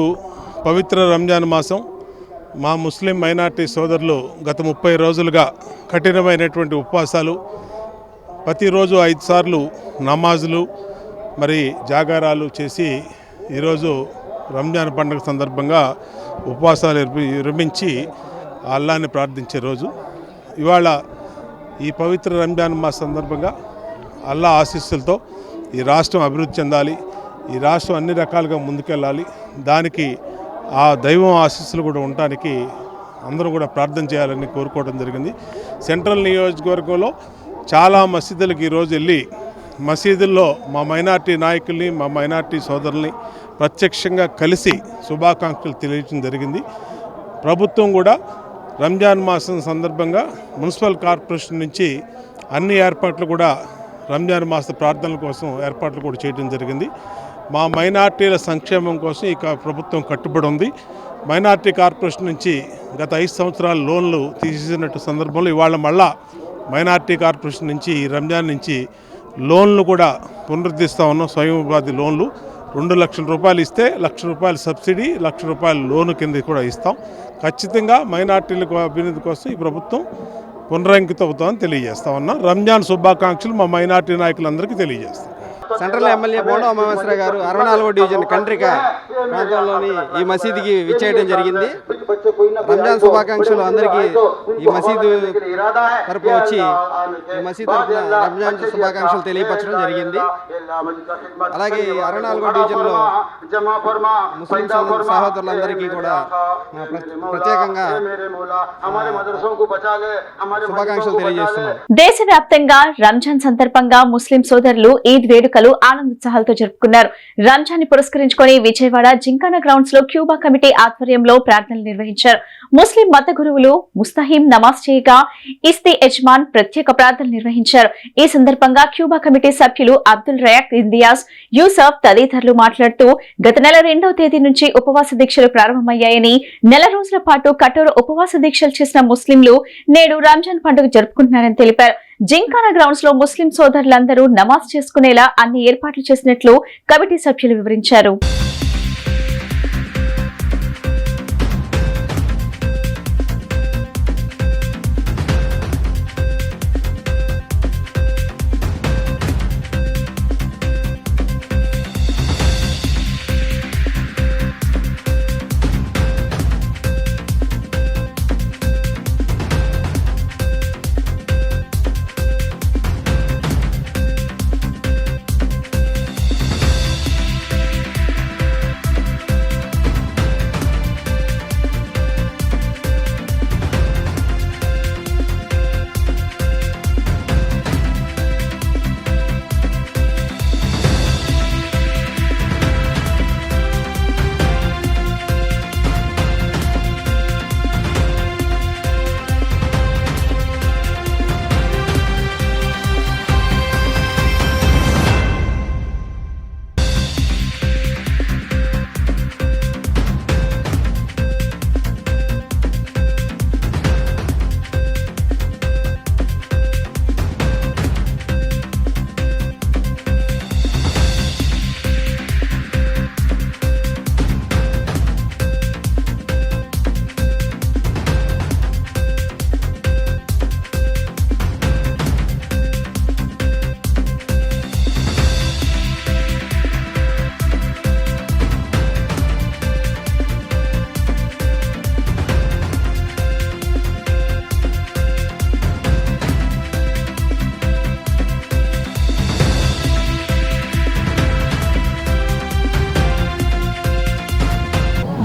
పవిత్ర రంజాన్ మాసం. మా ముస్లిం మైనార్టీ సోదరులు గత 30 రోజులుగా కఠినమైనటువంటి ఉపవాసాలు, ప్రతిరోజు 5 సార్లు నమాజులు, మరి జాగారాలు చేసి ఈరోజు రంజాన్ పండుగ సందర్భంగా ఉపవాసాలు విరమించి అల్లాని ప్రార్థించే రోజు. ఇవాళ ఈ పవిత్ర రంజాన్ మాస సందర్భంగా అల్లా ఆశీస్సులతో ఈ రాష్ట్రం అభివృద్ధి చెందాలి, ఈ రాష్ట్రం అన్ని రకాలుగా ముందుకెళ్ళాలి. దానికి ఆ దైవం ఆశీస్సులు కూడా ఉండటానికి అందరూ కూడా ప్రార్థన చేయాలని కోరుకోవడం జరిగింది. సెంట్రల్ నియోజకవర్గంలో చాలా మసీదులకు ఈరోజు వెళ్ళి మసీదుల్లో మా మైనార్టీ నాయకుల్ని, మా మైనార్టీ సోదరుల్ని ప్రత్యక్షంగా కలిసి శుభాకాంక్షలు తెలియజేయడం జరిగింది. ప్రభుత్వం కూడా రంజాన్ మాసం సందర్భంగా మున్సిపల్ కార్పొరేషన్ నుంచి అన్ని ఏర్పాట్లు కూడా రంజాన్ మాస ప్రార్థనల కోసం ఏర్పాట్లు కూడా చేయడం జరిగింది. మా మైనార్టీల సంక్షేమం కోసం ఈ ప్రభుత్వం కట్టుబడి ఉంది. మైనార్టీ కార్పొరేషన్ నుంచి గత 5 సంవత్సరాల లోన్లు తీసేసినట్టు సందర్భంలో ఇవాళ మళ్ళా మైనార్టీ కార్పొరేషన్ నుంచి రంజాన్ నుంచి లోన్లు కూడా పునరుద్ధరిస్తూ ఉన్నాం. స్వయం ఉపాధి లోన్లు 2 లక్షల రూపాయలు ఇస్తే ₹1,00,000 సబ్సిడీ, ₹1,00,000 లోను కింద కూడా ఇస్తాం. ఖచ్చితంగా మైనార్టీలకు అభివృద్ధి కోసం ఈ ప్రభుత్వం పునరంకితం అవుతామని తెలియజేస్తా ఉన్నాం. రంజాన్ శుభాకాంక్షలు మా మైనార్టీ నాయకులందరికీ తెలియజేస్తాం. సెంట్రల్ ఎమ్మెల్యే బోండమ్మ మహేశ్వరరావు గారు 64వ డివిజన్ కండ్రిక ప్రాంతంలోని ఈ మసీదుకి విచ్చేయడం జరిగింది. రంజాన్ శుభాకాంక్షలు అందరికీ ఈ మసీదు తరపు వచ్చి ఈ మసీదు తరపున రంజాన్ శుభాకాంక్షలు తెలియపరచడం జరిగింది. అలాగే 64వ డివిజన్లో ముస్లిం సహోదరులందరికీ కూడా ప్రత్యేకంగా శుభాకాంక్షలు తెలియజేస్తున్నాం. దేశవ్యాప్తంగా రంజాన్ సందర్భంగా ముస్లిం సోదరులు ఈద్ వేడుకలు ఆనందోత్సాహాలతో జరుపుకున్నారు. రంజాన్ పురస్కరించుకొని విజయవాడ జింకానా గ్రౌండ్స్ లో క్యూబా కమిటీ ఆధ్వర్యంలో ప్రార్థనలు నిర్వహించారు. ముస్లిం మత గురువులు ముస్తహీం నమాజ్ చేయగా ఇస్తి యజమాన్ ప్రత్యేక ప్రార్థనలు నిర్వహించారు. ఈ సందర్భంగా క్యూబా కమిటీ సభ్యులు అబ్దుల్ రయాక్ ఇందియాజ్, యూసఫ్ తదితరులు మాట్లాడుతూ గత నెల 2వ తేదీ నుంచి ఉపవాస దీక్షలు ప్రారంభమయ్యాయని, నెల రోజుల పాటు కఠోర ఉపవాస దీక్షలు చేసిన ముస్లింలు నేడు రంజాన్ పండుగ జరుపుకుంటున్నారని తెలిపారు. జింకానా గ్రౌండ్స్ లో ముస్లిం సోదరులందరూ నమాజ్ చేసుకునేలా అన్ని ఏర్పాట్లు చేసినట్లు కమిటీ సభ్యులు వివరించారు.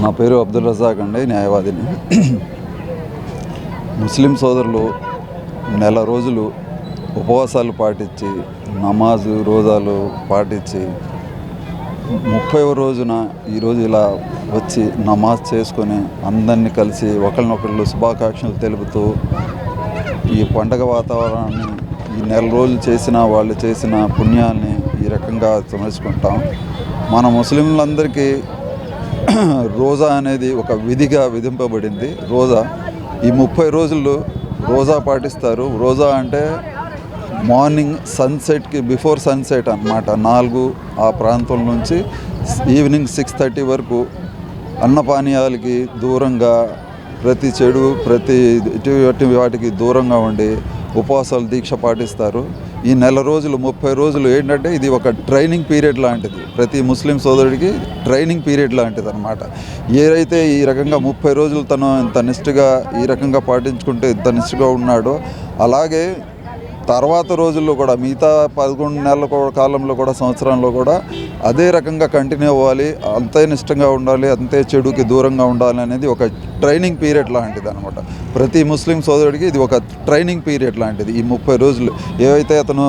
నా పేరు అబ్దుల్ రజాక్ అండి, న్యాయవాదిని. ముస్లిం సోదరులు నెల రోజులు ఉపవాసాలు పాటించి నమాజు రోజాలు పాటించి 30వ రోజున ఈరోజు ఇలా వచ్చి నమాజ్ చేసుకొని అందరినీ కలిసి ఒకరినొకళ్ళు శుభాకాంక్షలు తెలుపుతూ ఈ పండగ వాతావరణాన్ని ఈ నెల రోజులు చేసిన వాళ్ళు చేసిన పుణ్యాన్ని ఈ రకంగా స్మరించుకుంటాం. మన ముస్లింలందరికీ రోజా అనేది ఒక విధిగా విధింపబడింది. రోజా ఈ 30 రోజులు రోజా పాటిస్తారు. రోజా అంటే మార్నింగ్ సన్సెట్కి బిఫోర్ సన్సెట్ అన్నమాట, 4 ఆ ప్రాంతం నుంచి ఈవినింగ్ 6:30 వరకు అన్నపానీయాలకి దూరంగా, ప్రతి చెడు ప్రతి ఇటువంటి వాటికి దూరంగా ఉండి ఉపవాసాలు దీక్ష పాటిస్తారు. ఈ నెల రోజులు 30 రోజులు ఏంటంటే ఇది ఒక ట్రైనింగ్ పీరియడ్ లాంటిది, ప్రతి ముస్లిం సోదరుడికి ట్రైనింగ్ పీరియడ్ లాంటిది అనమాట. ఏదైతే ఈ రకంగా 30 రోజులు తను ఇంత నిష్ఠగా ఈ రకంగా పాటించుకుంటే ఇంత నిష్ఠగా ఉన్నాడో, అలాగే తర్వాత రోజుల్లో కూడా మిగతా 11 నెలల కాలంలో కూడా సంవత్సరంలో కూడా అదే రకంగా కంటిన్యూ అవ్వాలి, అంతే నిష్టంగా ఉండాలి, అంతే చెడుకి దూరంగా ఉండాలి అనేది ఒక ట్రైనింగ్ పీరియడ్ లాంటిది అనమాట. ప్రతి ముస్లిం సోదరుడికి ఇది ఒక ట్రైనింగ్ పీరియడ్ లాంటిది. ఈ 30 రోజులు ఏవైతే అతను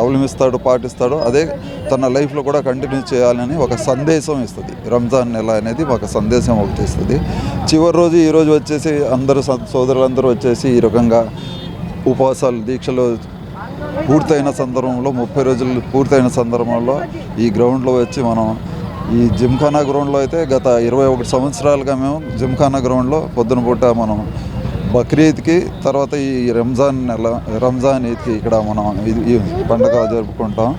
అవలంబిస్తాడో పాటిస్తాడో అదే తన లైఫ్లో కూడా కంటిన్యూ చేయాలని ఒక సందేశం ఇస్తుంది. రంజాన్ నెల అనేది ఒక సందేశం ఒకటి ఇస్తుంది. చివరి రోజు ఈరోజు వచ్చేసి అందరూ సోదరులందరూ వచ్చేసి ఈ రకంగా ఉపవాసాలు దీక్షలు పూర్తయిన సందర్భంలో 30 రోజులు పూర్తయిన సందర్భంలో ఈ గ్రౌండ్లో వచ్చి మనం ఈ జిమ్ఖానా గ్రౌండ్లో అయితే గత 21 సంవత్సరాలుగా మేము జిమ్ఖానా గ్రౌండ్లో పొద్దున పూట మనం బక్రీద్కి తర్వాత ఈ రంజాన్ ఈద్కి ఇక్కడ మనం ఈ పండుగ జరుపుకుంటాం,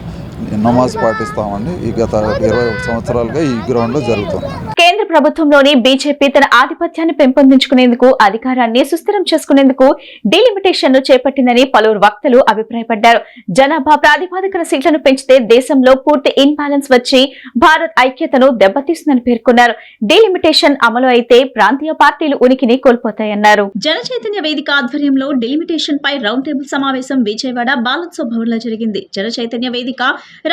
నమాజ్ పాటిస్తామండి. ఈ గత 21 సంవత్సరాలుగా ఈ గ్రౌండ్లో జరుగుతుంది. కేంద్ర ప్రభుత్వంలోని బీజేపీ తన ఆధిపత్యాన్ని పెంపొందించుకునేందుకు, అధికారాన్ని సుస్థిరం చేసుకునేందుకు డీలిమిటేషన్ ను చేపట్టిందని పలువురు వక్తలు అభిప్రాయపడ్డారు. జనాభా ప్రాతిపదికన సీట్లను పెంచితే దేశంలో పూర్తి ఇన్బ్యాలెన్స్ వచ్చి భారత్ ఐక్యతను దెబ్బతీస్తుందని పేర్కొన్నారు. డీలిమిటేషన్ అమలు అయితే ప్రాంతీయ పార్టీలు ఉనికిని కోల్పోతాయన్నారు. జన చైతన్య వేదిక ఆధ్వర్యంలో డీలిమిటేషన్ పై రౌండ్ టేబుల్ సమావేశం విజయవాడ బాలోత్సవ్ భవన్ లో జరిగింది. జన చైతన్య వేదిక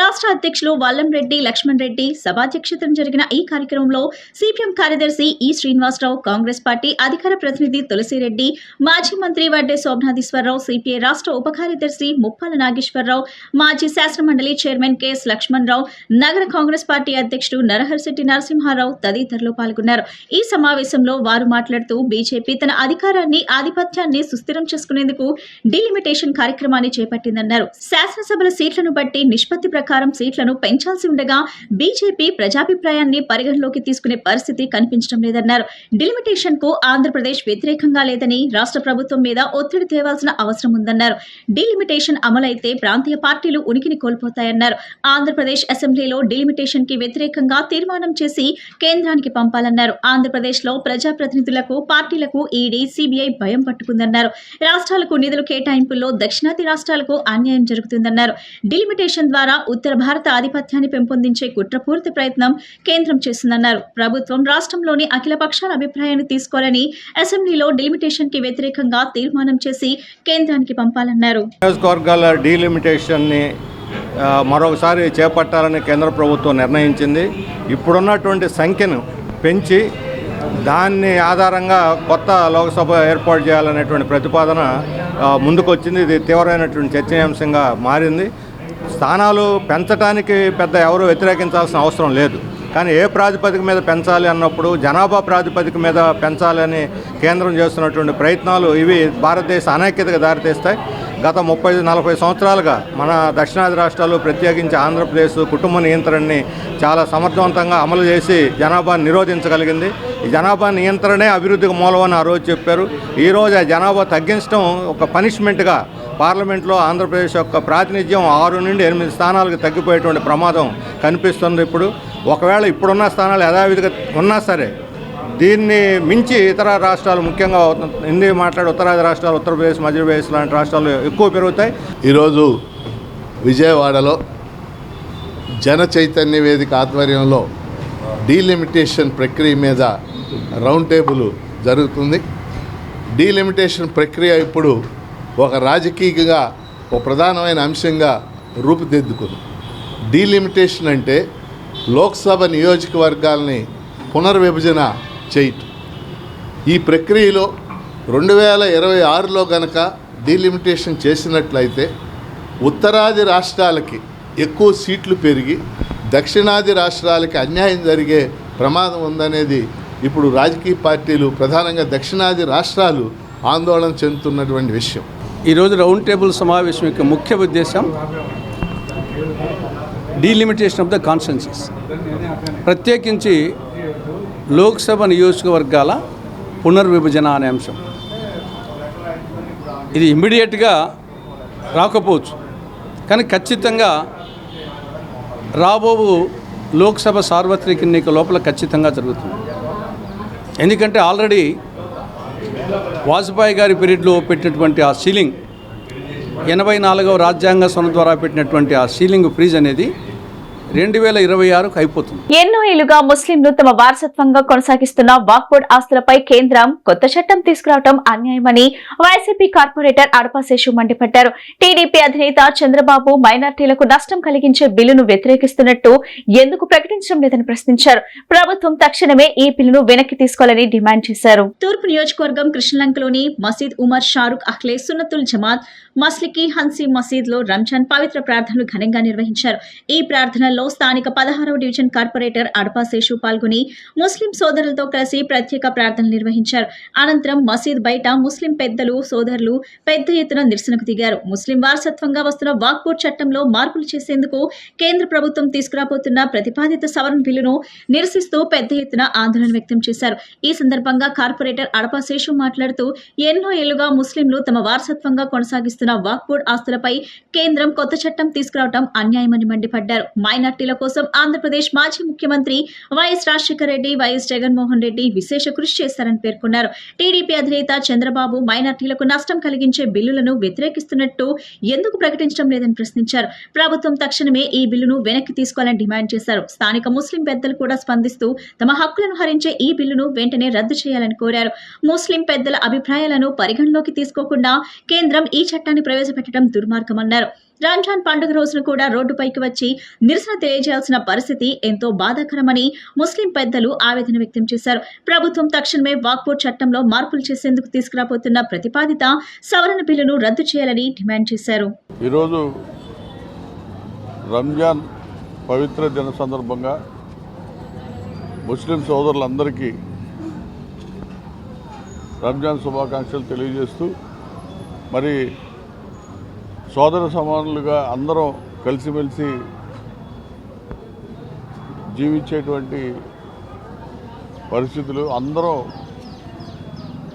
రాష్ట్ర అధ్యక్షులు వల్లంరెడ్డి లక్ష్మణ్ రెడ్డి సభాధ్యక్షతన జరిగిన ఈ కార్యక్రమంలో సిపిఎం కార్యదర్శి ఈ శ్రీనివాసరావు, కాంగ్రెస్ పార్టీ అధికార ప్రతినిధి తులసిరెడ్డి, మాజీ మంత్రి వడ్డే శోభనాధీశ్వరరావు, సిపిఐ రాష్ట్ర ఉప కార్యదర్శి ముప్పాల నాగేశ్వరరావు, మాజీ శాసనమండలి చైర్మన్ కెఎస్ లక్ష్మణరావు, నగర కాంగ్రెస్ పార్టీ అధ్యక్షుడు నరహర్శెట్టి నరసింహారావు తదితరులు పాల్గొన్నారు. ఈ సమావేశంలో వారు మాట్లాడుతూ బీజేపీ తన అధికారాన్ని, ఆధిపత్యాన్ని సుస్థిరం చేసుకునేందుకు డీలిమిటేషన్ కార్యక్రమాన్ని చేపట్టిందన్నారు. శాసనసభల సీట్లను బట్టి నిష్పత్తి ప్రకారం సీట్లను పెంచాల్సి ఉండగా బీజేపీ ప్రజాభిప్రాయాన్ని పరిగణలోకి తీసుకునే పరిస్థితి కనిపించడం లేదన్నారు. డిలిమిటేషన్ కు ఆంధ్రప్రదేశ్ వ్యతిరేకంగా లేదని రాష్ట్ర ప్రభుత్వం మీద ఒత్తిడి తేవాల్సిన అవసరం ఉందన్నారు. డిలిమిటేషన్ అమలైతే ప్రాంతీయ పార్టీలు ఉనికిని కోల్పోతాయన్నారు. ఆంధ్రప్రదేశ్ అసెంబ్లీలో డిలిమిటేషన్ కి వ్యతిరేకంగా తీర్మానం చేసి కేంద్రానికి పంపాలన్నారు. ఆంధ్రప్రదేశ్ లో ప్రజాప్రతినిధులకు పార్టీలకు ఈడీ సిబిఐ భయం పట్టుకుందన్నారు. రాష్ట్రాలకు నిధులు కేటాయింపుల్లో దక్షిణాది రాష్ట్రాలకు అన్యాయం జరుగుతుందన్నారు. డిలిమిటేషన్ ద్వారా ఉత్తర భారత ఆధిపత్యాన్ని పెంపొందించే కుట్రపూరిత ప్రయత్నం కేంద్రం చేస్తుందన్నారు. ప్రభుత్వం రాష్ట్రంలోని అఖిల పక్షాల అభిప్రాయాన్ని తీసుకోవాలని అసెంబ్లీలో డిలిమిటేషన్ కి వ్యతిరేకంగా తీర్మానం చేసి కేంద్రానికి పంపాలన్నారు. నియోజకవర్గాల డీలిమిటేషన్ని మరొకసారి చేపట్టాలని కేంద్ర ప్రభుత్వం నిర్ణయించింది. ఇప్పుడున్నటువంటి సంఖ్యను పెంచి దాన్ని ఆధారంగా కొత్త లోక్సభ ఏర్పాటు చేయాలనేటువంటి ప్రతిపాదన ముందుకొచ్చింది. ఇది తీవ్రమైనటువంటి చర్చనీయాంశంగా మారింది. స్థానాలు పెంచడానికి పెద్ద ఎవరు వ్యతిరేకించాల్సిన అవసరం లేదు. కానీ ఏ ప్రాతిపదిక మీద పెంచాలి అన్నప్పుడు జనాభా ప్రాతిపదిక మీద పెంచాలని కేంద్రం చేస్తున్నటువంటి ప్రయత్నాలు ఇవి భారతదేశ అనైక్యతకు దారితీస్తాయి. గత 30-40 సంవత్సరాలుగా మన దక్షిణాది రాష్ట్రాలు ప్రత్యేకించి ఆంధ్రప్రదేశ్ కుటుంబ నియంత్రణని చాలా సమర్థవంతంగా అమలు చేసి జనాభాను నిరోధించగలిగింది. ఈ జనాభా నియంత్రణే అభివృద్ధికి మూలమని ఆ రోజు చెప్పారు. ఈరోజు ఆ జనాభా తగ్గించడం ఒక పనిష్మెంట్గా పార్లమెంట్లో ఆంధ్రప్రదేశ్ యొక్క ప్రాతినిధ్యం 6 నుండి 8 స్థానాలకు తగ్గిపోయేటువంటి ప్రమాదం కనిపిస్తుంది. ఇప్పుడు ఒకవేళ ఇప్పుడున్న స్థానాలు యథావిధిగా ఉన్నా సరే దీన్ని మించి ఇతర రాష్ట్రాలు, ముఖ్యంగా హిందీ మాట్లాడే ఉత్తరాది రాష్ట్రాలు, ఉత్తరప్రదేశ్, మధ్యప్రదేశ్ లాంటి రాష్ట్రాలు ఎక్కువ పెరుగుతాయి. ఈరోజు విజయవాడలో జన చైతన్య వేదిక ఆధ్వర్యంలో డీలిమిటేషన్ ప్రక్రియ మీద రౌండ్ టేబుల్ జరుగుతుంది. డీలిమిటేషన్ ప్రక్రియ ఇప్పుడు ఒక రాజకీయంగా ఒక ప్రధానమైన అంశంగా రూపుదిద్దుకుంది. డీలిమిటేషన్ అంటే లోక్సభ నియోజకవర్గాల్ని పునర్విభజన చేయటం. ఈ ప్రక్రియలో 2026లో కనుక డీలిమిటేషన్ చేసినట్లయితే ఉత్తరాది రాష్ట్రాలకి ఎక్కువ సీట్లు పెరిగి దక్షిణాది రాష్ట్రాలకి అన్యాయం జరిగే ప్రమాదం ఉందనేది ఇప్పుడు రాజకీయ పార్టీలు, ప్రధానంగా దక్షిణాది రాష్ట్రాలు ఆందోళన చెందుతున్నటువంటి విషయం. ఈరోజు రౌండ్ టేబుల్ సమావేశం యొక్క ముఖ్య ఉద్దేశం డీలిమిటేషన్ ఆఫ్ ద కాన్స్టిట్యున్సీస్, ప్రత్యేకించి లోక్సభ నియోజకవర్గాల పునర్విభజన అనే అంశం. ఇది ఇమ్మీడియట్గా రాకపోవచ్చు, కానీ ఖచ్చితంగా రాబో లోక్సభ సార్వత్రిక ఎన్నిక లోపల ఖచ్చితంగా జరుగుతుంది. ఎందుకంటే ఆల్రెడీ వాజ్పేయి గారి పీరియడ్లో పెట్టినటువంటి ఆ సీలింగ్, 84వ రాజ్యాంగ సవరణ ద్వారా పెట్టినటువంటి ఆ సీలింగ్ ఫ్రీజ్ అనేది 2026కు అయిపోతుంది. ఎన్నో ఏళ్లుగా ముస్లింలు తమ వారసత్వంగా కొనసాగిస్తున్న వక్ఫ్ బోర్డు ఆస్తులపై కేంద్రం కొత్త చట్టం తీసుకురావడం అన్యాయమని వైసీపీ కార్పొరేటర్ అడపా శేషు మండిపడ్డారు. టీడీపీ అధినేత చంద్రబాబు మైనార్టీలకు నష్టం కలిగించే బిల్లును వ్యతిరేకిస్తున్నట్టు ఎందుకు ప్రకటించడం లేదని ప్రశ్నించారు. ప్రభుత్వం తక్షణమే ఈ బిల్లును వెనక్కి తీసుకోవాలని డిమాండ్ చేశారు. తూర్పు నియోజకవర్గం కృష్ణలంకలోని మసీద్ ఉమర్ షారుఖ్ అహ్లే సున్నతుల్ జమాత్ మస్లికి హన్సీ మసీద్ లో రంజాన్ పవిత్ర ప్రార్థనలు ఘనంగా నిర్వహించారు. ఈ ప్రార్థనల్లో స్థానిక 16వ డివిజన్ కార్పొరేటర్ అడపా శేషు పాల్గొని ముస్లిం సోదరులతో కలిసి ప్రత్యేక ప్రార్థనలు నిర్వహించారు. అనంతరం మసీద్ బయట ముస్లిం పెద్దలు, సోదరులు పెద్ద ఎత్తున నిరసనకు దిగారు. ముస్లిం వారసత్వంగా వస్తున్న వక్ఫ్ బోర్డు చట్టంలో మార్పులు చేసేందుకు కేంద్ర ప్రభుత్వం తీసుకురాబోతున్న ప్రతిపాదిత సవరణ బిల్లును నిరసిస్తూ పెద్ద ఎత్తున ఆందోళన వ్యక్తం చేశారు. ఈ సందర్భంగా కార్పొరేటర్ అడపా శేషు మాట్లాడుతూ ఎన్నో ఏళ్లుగా ముస్లింలు తమ వారసత్వంగా కొనసాగిస్తున్న వక్ఫ్ బోర్డు ఆస్తులపై కేంద్రం కొత్త చట్టం తీసుకురావడం అన్యాయమని మండిపడ్డారు. మైనార్టీల కోసం ఆంధ్రప్రదేశ్ మాజీ ముఖ్యమంత్రి వైఎస్ రాజశేఖర రెడ్డి, వైఎస్ జగన్మోహన్ రెడ్డి విశేష కృషి చేశారని పేర్కొన్నారు. టీడీపీ అధినేత చంద్రబాబు మైనార్టీలకు నష్టం కలిగించే బిల్లులను వ్యతిరేకిస్తున్నట్టు ఎందుకు ప్రకటించడం లేదని ప్రశ్నించారు. ప్రభుత్వం తక్షణమే ఈ బిల్లును వెనక్కి తీసుకోవాలని డిమాండ్ చేశారు. స్థానిక ముస్లిం పెద్దలు కూడా స్పందిస్తూ తమ హక్కులను హరించే ఈ బిల్లును వెంటనే రద్దు చేయాలని కోరారు. ముస్లిం పెద్దల అభిప్రాయాలను పరిగణలోకి తీసుకోకుండా కేంద్రం ఈ చట్టాన్ని ప్రవేశపెట్టడం దుర్మార్గమన్నారు. రంజాన్ పండుగ రోజున కూడా రోడ్డుపైకి వచ్చి నిరసన తెలియజేయాల్సిన పరిస్థితి ఎంతో బాధాకరమని ముస్లిం పెద్దలు ఆవేదన వ్యక్తం చేశారు. ప్రభుత్వం తక్షణమే వక్ఫ్ బోర్డు చట్టంలో మార్పులు చేసేందుకు తీసుకురాబోతున్న ప్రతిపాదిత సవరణ బిల్లును రద్దు చేయాలని డిమాండ్ చేశారు. ఈరోజు రంజాన్ పవిత్ర దిన సందర్భంగా ముస్లిం సోదరులందరికీ రంజాన్ శుభాకాంక్షలు తెలియజేస్తూ, మరి సోదర సమానులుగా అందరం కలిసిమెలిసి జీవించేటువంటి పరిస్థితులు అందరం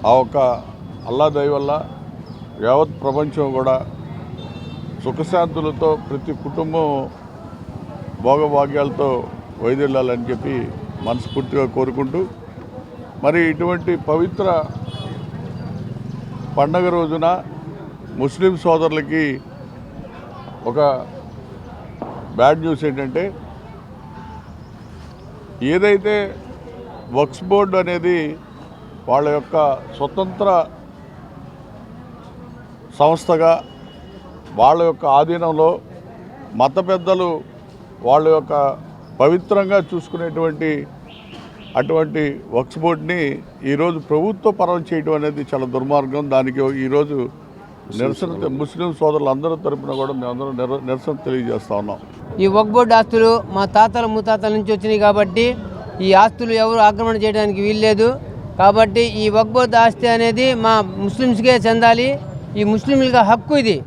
ఆ ఒక్క అల్లా దయ వల్ల యావత్ ప్రపంచం కూడా సుఖశాంతులతో ప్రతి కుటుంబం భోగభాగ్యాలతో వైదొల్లాలని చెప్పి మనస్ఫూర్తిగా కోరుకుంటూ, మరి ఇటువంటి పవిత్ర పండగ రోజున ముస్లిం సోదరులకి ఒక బ్యాడ్ న్యూస్ ఏంటంటే, ఏదైతే వక్ఫ్ బోర్డు అనేది వాళ్ళ యొక్క స్వతంత్ర సంస్థగా వాళ్ళ యొక్క ఆధీనంలో మత పెద్దలు వాళ్ళ యొక్క పవిత్రంగా చూసుకునేటువంటి అటువంటి వక్ఫ్ బోర్డుని ఈరోజు ప్రభుత్వ పరం చేయడం అనేది చాలా దుర్మార్గం. దానికి ఈరోజు నిరసన ముస్లిం సోదరులందరి తరపున కూడా మేమందరం నిరసన తెలియజేస్తా ఉన్నాం. ఈ వక్ఫ్ బోర్డు ఆస్తులు మా తాతల ముత్తాతల నుంచి వచ్చినాయి కాబట్టి ఈ ఆస్తులు ఎవరు ఆక్రమణ చేయడానికి వీల్లేదు. కాబట్టి ఈ వక్ఫ్ బోర్డు ఆస్తి అనేది మా ముస్లిమ్స్కే చెందాలి. ఈ ముస్లింలుగా హక్కు ఇది.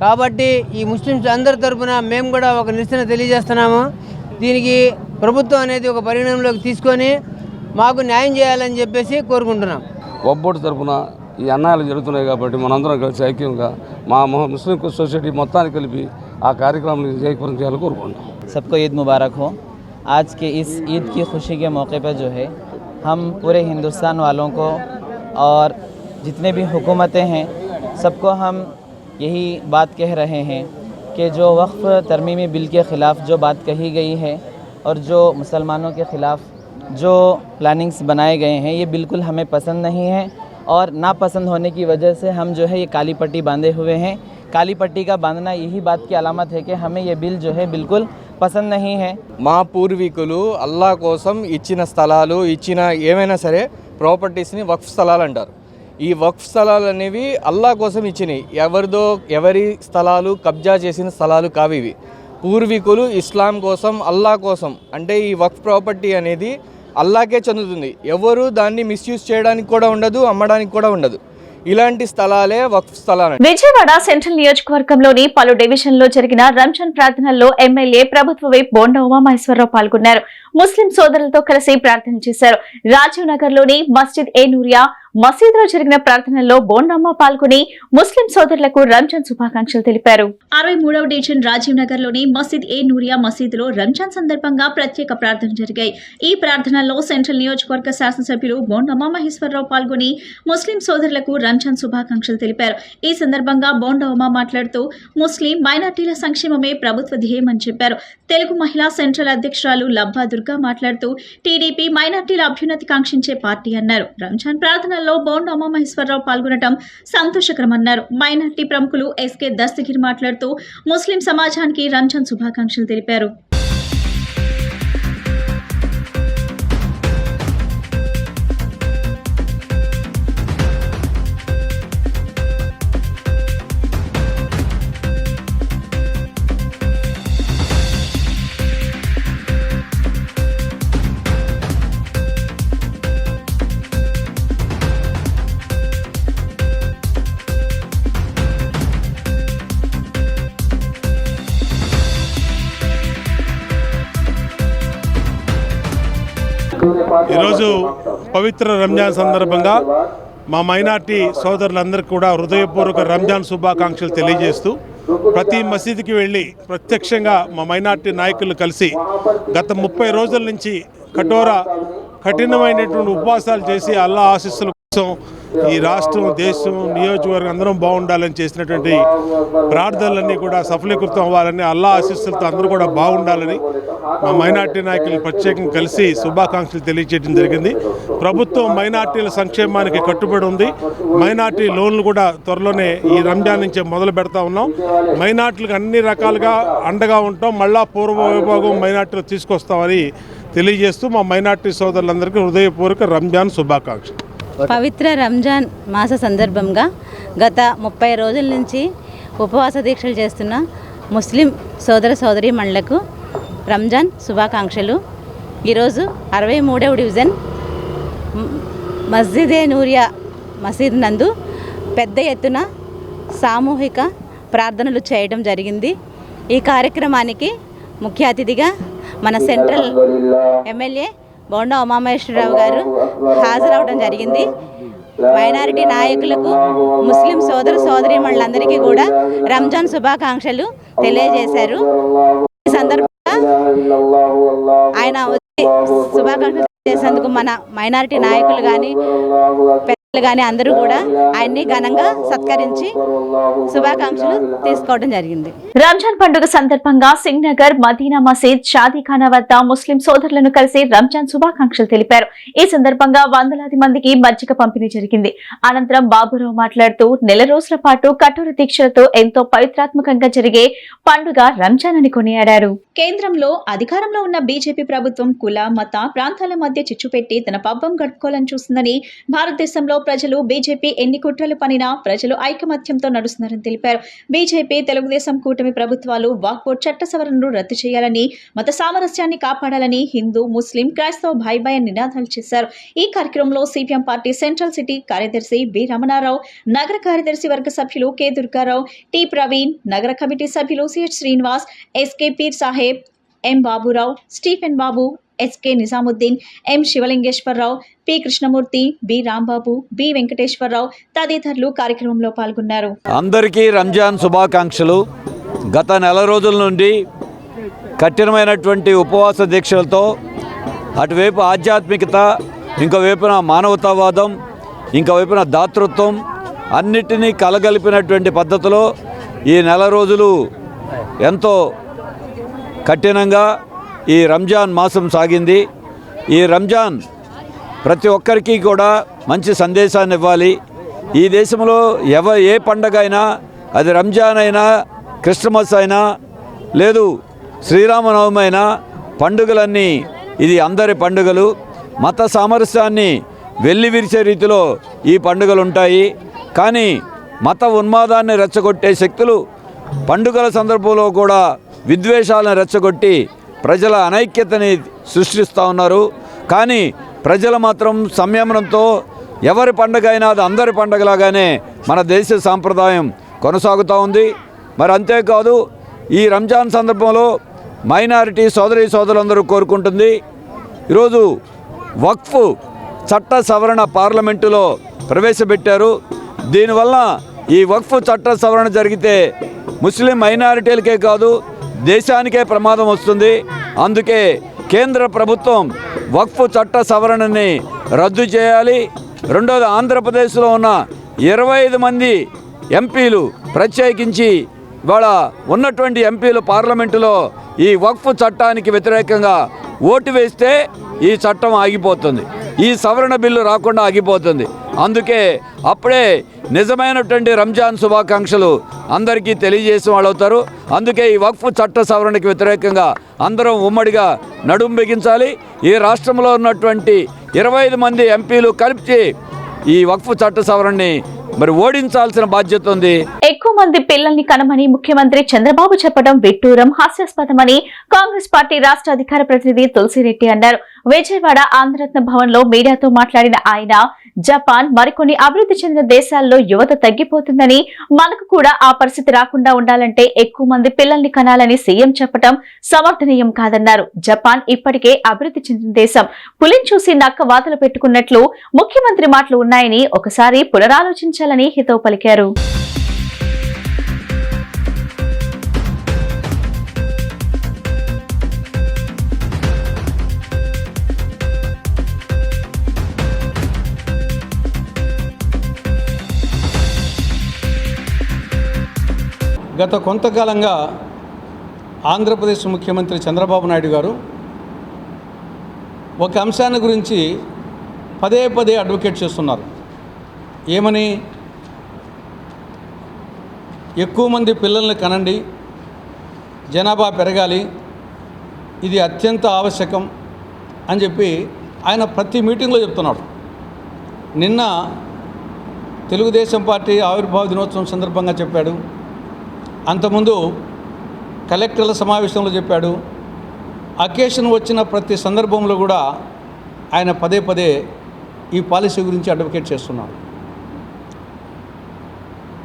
కాబట్టి ఈ ముస్లిమ్స్ అందరి తరపున మేము కూడా ఒక నిరసన తెలియజేస్తున్నాము. దీనికి ప్రభుత్వం అనేది ఒక పరిగణనలోకి తీసుకొని మాకు న్యాయం చేయాలని చెప్పేసి కోరుకుంటున్నాం. వక్ఫ్ బోర్డు తరపున ఈ అన్యాయాలు జరుగుతున్నాయి కాబట్టి మనందరం కలిసి ఐక్యంగా మా ముస్లిం సొసైటీ మొత్తాన్ని కలిపి ఆ కార్యక్రమాన్ని జయప్రదం చేయాలని కోరుకుంటున్నాం. सबको ईद मुबारक हो। आज के इस ईद की खुशी के मौके पर जो है हम पूरे हिंदुस्तान वालों को और जितने भी हुकूमतें हैं सबको हम यही बात कह रहे हैं कि जो वक्फ तरमीमी बिल के ख़िलाफ़ जो बात कही गई है और जो मुसलमानों के ख़िलाफ़ जो प्लानिंग्स बनाए गए हैं ये बिल्कुल हमें पसंद नहीं है और नापसंद होने की वजह से हम जो है ये काली पट्टी बांधे हुए हैं। काली पट्टी का बांधना यही बात की अलामत है कि हमें ये बिल जो है बिल्कुल పసంద్ నహీ హై. మా పూర్వీకులు అల్లా కోసం ఇచ్చిన స్థలాలు ఇచ్చిన ఏమైనా సరే ప్రాపర్టీస్ని వక్ఫ్ స్థలాలు అంటారు. ఈ వక్ఫ్ స్థలాలు అనేవి అల్లా కోసం ఇచ్చినాయి. ఎవరి స్థలాలు కబ్జా చేసిన స్థలాలు కావు ఇవి. పూర్వీకులు ఇస్లాం కోసం అల్లా కోసం అంటే ఈ వక్ఫ్ ప్రాపర్టీ అనేది అల్లాకే చెందుతుంది. ఎవరు దాన్ని మిస్యూజ్ చేయడానికి కూడా ఉండదు, అమ్మడానికి కూడా ఉండదు. ఇలాంటి స్థలాలే వక్ఫ్ స్థలాలు. విజయవాడ సెంట్రల్ నియోజకవర్గంలోని పలు డివిజన్లో జరిగిన రంజాన్ ప్రార్థనల్లో ఎమ్మెల్యే ప్రభుత్వ వైప్ బోండా ఉమామహేశ్వరరావు పాల్గొన్నారు. ముస్లిం సోదరులతో కలిసి ప్రార్థన చేశారు. రాజీవ్ నగర్ లోని మస్జిద్ ఏ నూరియా మసీదులో జరిగిన ప్రార్థనల్లో బోండమ్మ పాల్గొని ముస్లిం సోదరులకు రంజాన్ శుభాకాంక్షలు తెలిపారు. 63వ డివిజన్ రాజీవ్ నగర్ లోని మస్జిద్ ఏ నూరియా మసీదులో రంజాన్ సందర్భంగా ప్రత్యేక ప్రార్థనలు జరిగాయి. ఈ ప్రార్థనల్లో సెంట్రల్ నియోజకవర్గ శాసనసభ్యులు బోండా ఉమామహేశ్వరరావు పాల్గొని ముస్లిం సోదరులకు రంజాన్ శుభాకాంక్షలు తెలిపారు. ఈ సందర్భంగా బోండా ఉమా మాట్లాడుతూ ముస్లిం మైనార్టీల సంక్షేమమే ప్రభుత్వ ధ్యేయమని చెప్పారు. తెలుగు మహిళా సెంట్రల్ అధ్యక్షురాలు లబ్బా దుర్గా మాట్లాడుతూ టీడీపీ మైనార్టీల అభ్యున్నతి కాంక్షించే పార్టీ అన్నారు. రంజాన్ ప్రార్థనల్లో బోండా ఉమామహేశ్వరరావు పాల్గొనడం సంతోషకరమన్నారు. మైనార్టీ ప్రముఖులు ఎస్కే దస్తగిరి మాట్లాడుతూ ముస్లిం సమాజానికి రంజాన్ శుభాకాంక్షలు తెలిపారు. ఈరోజు పవిత్ర రంజాన్ సందర్భంగా మా మైనార్టీ సోదరులందరికీ కూడా హృదయపూర్వక రంజాన్ శుభాకాంక్షలు తెలియజేస్తూ ప్రతి మసీదుకి వెళ్ళి ప్రత్యక్షంగా మా మైనార్టీ నాయకులు కలిసి గత 30 రోజుల నుంచి కఠినమైనటువంటి ఉపవాసాలు చేసి అల్లా ఆశీస్సుల కోసం ఈ రాష్ట్రం, దేశం, నియోజకవర్గం అందరం బాగుండాలని చేసినటువంటి ప్రార్థనలన్నీ కూడా సఫలీకృతం అవ్వాలని, అల్లా ఆశీస్సులతో అందరూ కూడా బాగుండాలని మా మైనార్టీ నాయకులు ప్రత్యేకంగా కలిసి శుభాకాంక్షలు తెలియజేయడం జరిగింది. ప్రభుత్వం మైనార్టీల సంక్షేమానికి కట్టుబడి ఉంది. మైనార్టీ లోన్లు కూడా త్వరలోనే ఈ రంజాన్ నుంచే మొదలు పెడతా ఉన్నాం. మైనార్టీలకు అన్ని రకాలుగా అండగా ఉంటాం. మళ్ళా పూర్వ వైభోగం మైనార్టీలు తీసుకొస్తామని తెలియజేస్తూ మా మైనార్టీ సోదరులందరికీ హృదయపూర్వక రంజాన్ శుభాకాంక్షలు. పవిత్ర రంజాన్ మాస సందర్భంగా గత 30 రోజుల నుంచి ఉపవాస దీక్షలు చేస్తున్న ముస్లిం సోదరీమణులకు రంజాన్ శుభాకాంక్షలు. ఈరోజు 63వ డివిజన్ మస్జిద్ ఏ నూరియా మసీద్ నందు పెద్ద ఎత్తున సామూహిక ప్రార్థనలు చేయడం జరిగింది. ఈ కార్యక్రమానికి ముఖ్య అతిథిగా మన సెంట్రల్ ఎమ్మెల్యే బోండా ఉమామహేశ్వరరావు గారు హాజరవడం జరిగింది. మైనారిటీ నాయకులకు, ముస్లిం సోదరీమణులందరికీ కూడా రంజాన్ శుభాకాంక్షలు తెలియజేశారు. ఈ సందర్భంగా ఆయన శుభాకాంక్షలు చేసేందుకు మన మైనారిటీ నాయకులు కానీ కానీ అందరూ కూడా ఆయన్ని ఘనంగా సత్కరించి శుభాకాంక్షలు తీసుకోవడం జరిగింది. రంజాన్ పండుగ సందర్భంగా సింగ్ నగర్ మదీనా మసీద్ షాదీఖానా వద్ద ముస్లిం సోదరులను కలిసి రంజాన్ శుభాకాంక్షలు తెలిపారు. ఈ సందర్భంగా వందలాది మందికి మజ్జిగ పంపిణీ జరిగింది. అనంతరం బాబురావు మాట్లాడుతూ నెల రోజుల పాటు కఠోర దీక్షలతో ఎంతో పవిత్రాత్మకంగా జరిగే పండుగ రంజాన్ అని కొనియాడారు. కేంద్రంలో అధికారంలో ఉన్న బీజేపీ ప్రభుత్వం కుల, మత, ప్రాంతాల మధ్య చిచ్చుపెట్టి తన పబ్బం గడుపుకోవాలని చూస్తుందని, భారతదేశంలో ప్రజలు బీజేపీ ఎన్ని కుట్రలు పనినా ప్రజలు ఐకమత్యంతో నడుస్తున్నారని తెలిపారు. బీజేపీ, తెలుగుదేశం కూటమి ప్రభుత్వాలు వక్ఫ్ బోర్డు చట్ట సవరణను రద్దు చేయాలని, మత సామరస్యాన్ని కాపాడాలని హిందూ, ముస్లిం, క్రైస్తవ భాయ్ నినాదాలు చేశారు. ఈ కార్యక్రమంలో సిపిఎం పార్టీ సెంట్రల్ సిటీ కార్యదర్శి బి రమణారావు, నగర కార్యదర్శి వర్గ సభ్యులు కె దుర్గారావు, టి ప్రవీణ్, నగర కమిటీ సభ్యులు CH Srinivas, SK Peer Saheb, M Baburao, Stephen Babu, SK Nizamuddin, M Sivalingeswararao, P Krishnamurthy, B Rambabu, B Venkateswararao తదితరులు కార్యక్రమంలో పాల్గొన్నారు. అందరికీ రంజాన్ శుభాకాంక్షలు. గత నెల రోజుల నుండి కఠినమైనటువంటి ఉపవాస దీక్షలతో అటువైపు ఆధ్యాత్మికత, ఇంకోవైపున మానవతావాదం, ఇంకోవైపున దాతృత్వం అన్నిటినీ కలగలిపినటువంటి పద్ధతిలో ఈ నెల రోజులు ఎంతో కఠినంగా ఈ రంజాన్ మాసం సాగింది. ఈ రంజాన్ ప్రతి ఒక్కరికి కూడా మంచి సందేశాన్ని ఇవ్వాలి. ఈ దేశంలో ఏ పండగ అయినా, అది రంజాన్ అయినా, క్రిస్మస్ అయినా, లేదు శ్రీరామనవమి అయినా, పండుగలన్నీ ఇది అందరి పండుగలు. మత సామరస్యాన్ని వెల్లివిరిచే రీతిలో ఈ పండుగలు ఉంటాయి. కానీ మత ఉన్మాదాన్ని రెచ్చగొట్టే శక్తులు పండుగల సందర్భంలో కూడా విద్వేషాలను రెచ్చగొట్టి ప్రజల అనైక్యతని సృష్టిస్తూ ఉన్నారు. కానీ ప్రజలు మాత్రం సంయమనంతో ఎవరి పండుగ అయినా అది అందరి పండుగలాగానే మన దేశ సాంప్రదాయం కొనసాగుతూ ఉంది. మరి అంతేకాదు, ఈ రంజాన్ సందర్భంలో మైనారిటీ సోదరులందరూ కోరుకుంటుంది, ఈరోజు వక్ఫ్ చట్ట సవరణ పార్లమెంటులో ప్రవేశపెట్టారు. దీనివల్ల ఈ వక్ఫ్ చట్ట సవరణ జరిగితే ముస్లిం మైనారిటీలకే కాదు దేశానికే ప్రమాదం వస్తుంది. అందుకే కేంద్ర ప్రభుత్వం వక్ఫ్ చట్ట సవరణని రద్దు చేయాలి. రెండోది, ఆంధ్రప్రదేశ్లో ఉన్న 25 మంది ఎంపీలు, ప్రత్యేకించి ఇవాళ ఉన్నటువంటి ఎంపీలు పార్లమెంటులో ఈ వక్ఫ్ చట్టానికి వ్యతిరేకంగా ఓటు వేస్తే ఈ చట్టం ఆగిపోతుంది, ఈ సవరణ బిల్లు రాకుండా ఆగిపోతుంది. అందుకే అప్పుడే నిజమైనటువంటి రంజాన్ శుభాకాంక్షలు అందరికీ తెలియజేసిన వాళ్ళు అవుతారు. అందుకే ఈ వక్ఫ్ చట్ట సవరణకి వ్యతిరేకంగా అందరం ఉమ్మడిగా నడుం బిగించాలి. ఈ రాష్ట్రంలో ఉన్నటువంటి 25 మంది ఎంపీలు కలిపి ఈ వక్ఫ్ చట్ట సవరణని మరి ఓడించాల్సిన బాధ్యత ఉంది. ఎక్కువ మంది పిల్లల్ని కనమని ముఖ్యమంత్రి చంద్రబాబు చెప్పడం విడ్డూరం, హాస్యాస్పదమని కాంగ్రెస్ పార్టీ రాష్ట్ర అధికార ప్రతినిధి తులసిరెడ్డి అన్నారు. విజయవాడ ఆంధ్రరత్న భవన్ లో మీడియాతో మాట్లాడిన ఆయన, జపాన్, మరికొన్ని అభివృద్ధి చెందిన దేశాల్లో యువత తగ్గిపోతుందని, మనకు కూడా ఆ పరిస్థితి రాకుండా ఉండాలంటే ఎక్కువ మంది పిల్లల్ని కనాలని సీఎం చెప్పడం సమర్థనీయం కాదన్నారు. జపాన్ ఇప్పటికే అభివృద్ధి చెందిన దేశం. పులిని చూసి నక్క వాతలు పెట్టుకున్నట్లు ముఖ్యమంత్రి మాటలు ఉన్నాయని ఒకసారి పునరాలోచించాలని హితవు పలికారు. గత కొంతకాలంగా ఆంధ్రప్రదేశ్ ముఖ్యమంత్రి చంద్రబాబు నాయుడు గారు ఒక అంశాన్ని గురించి పదే అడ్వకేట్ చేస్తున్నారు. ఏమని? ఎక్కువ మంది పిల్లల్ని కనండి, జనాభా పెరగాలి, ఇది అత్యంత ఆవశ్యకం అని చెప్పి ఆయన ప్రతి మీటింగ్లో చెప్తున్నాడు. నిన్న తెలుగుదేశం పార్టీ ఆవిర్భావ దినోత్సవం సందర్భంగా చెప్పాడు, అంతకుముందు కలెక్టర్ల సమావేశంలో చెప్పాడు. అకేషన్ వచ్చిన ప్రతి సందర్భంలో కూడా ఆయన పదే ఈ పాలసీ గురించి అడ్వకేట్ చేస్తున్నాడు.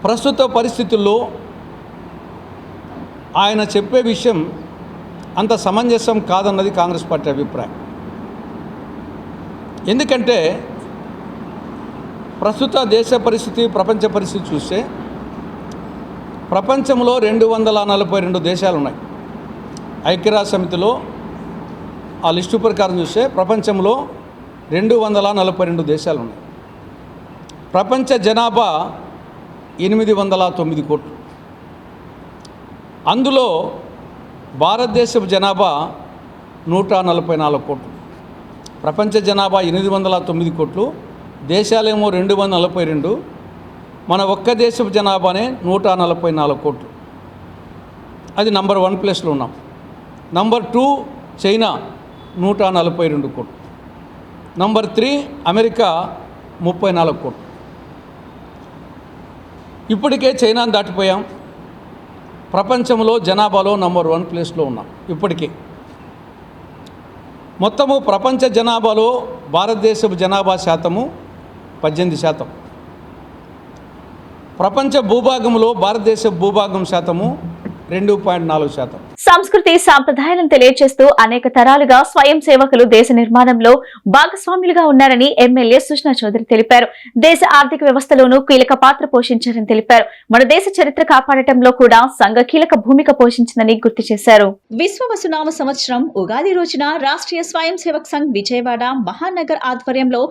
ప్రస్తుత పరిస్థితుల్లో ఆయన చెప్పే విషయం అంత సమంజసం కాదన్నది కాంగ్రెస్ పార్టీ అభిప్రాయం. ఎందుకంటే ప్రస్తుత దేశ పరిస్థితి, ప్రపంచ పరిస్థితి చూస్తే ప్రపంచంలో 242 దేశాలు ఉన్నాయి. ఐక్యరాజ్య సమితిలో ఆ లిస్టు ప్రకారం చూస్తే ప్రపంచంలో 242 దేశాలు ఉన్నాయి. ప్రపంచ జనాభా 809 కోట్లు. అందులో భారతదేశపు జనాభా 144 కోట్లు. ప్రపంచ జనాభా 809 కోట్లు, దేశాలేమో 242, మన ఒక్క దేశపు జనాభానే 144 కోట్లు. అది నంబర్ 1 ప్లేస్లో ఉన్నాం. నంబర్ 2 చైనా 142 కోట్లు. నంబర్ 3 అమెరికా 34 కోట్లు. ఇప్పటికే చైనాను దాటిపోయాం. ప్రపంచంలో జనాభాలో నంబర్ 1 ప్లేస్లో ఉన్నాం ఇప్పటికే. మొత్తము ప్రపంచ జనాభాలో భారతదేశపు జనాభా శాతము 18%. ప్రపంచ భూభాగంలో భారతదేశ భూభాగం శాతము 2.4%. సంస్కృతి సాంప్రదాయాలను తెలియజేస్తూ అనేక తరాలుగా స్వయం సేవకులు దేశ నిర్మాణంలో భాగస్వాములుగా ఉన్నారని ఎమ్మెల్యే సుష్నా చౌదరి తెలిపారు. దేశ ఆర్థిక వ్యవస్థలోనూ కీలక పాత్ర పోషించారని తెలిపారు. మన దేశ చరిత్ర కాపాడటంలో కూడా సంఘ కీలక భూమిక పోషించిందని గుర్తు చేశారు. విశ్వవసునామ సంవత్సరం ఉగాది రోజున రాష్ట్రీయ స్వయం సేవక్ సంఘ్ విజయవాడ మహానగర్ ఆధ్వర్యంలో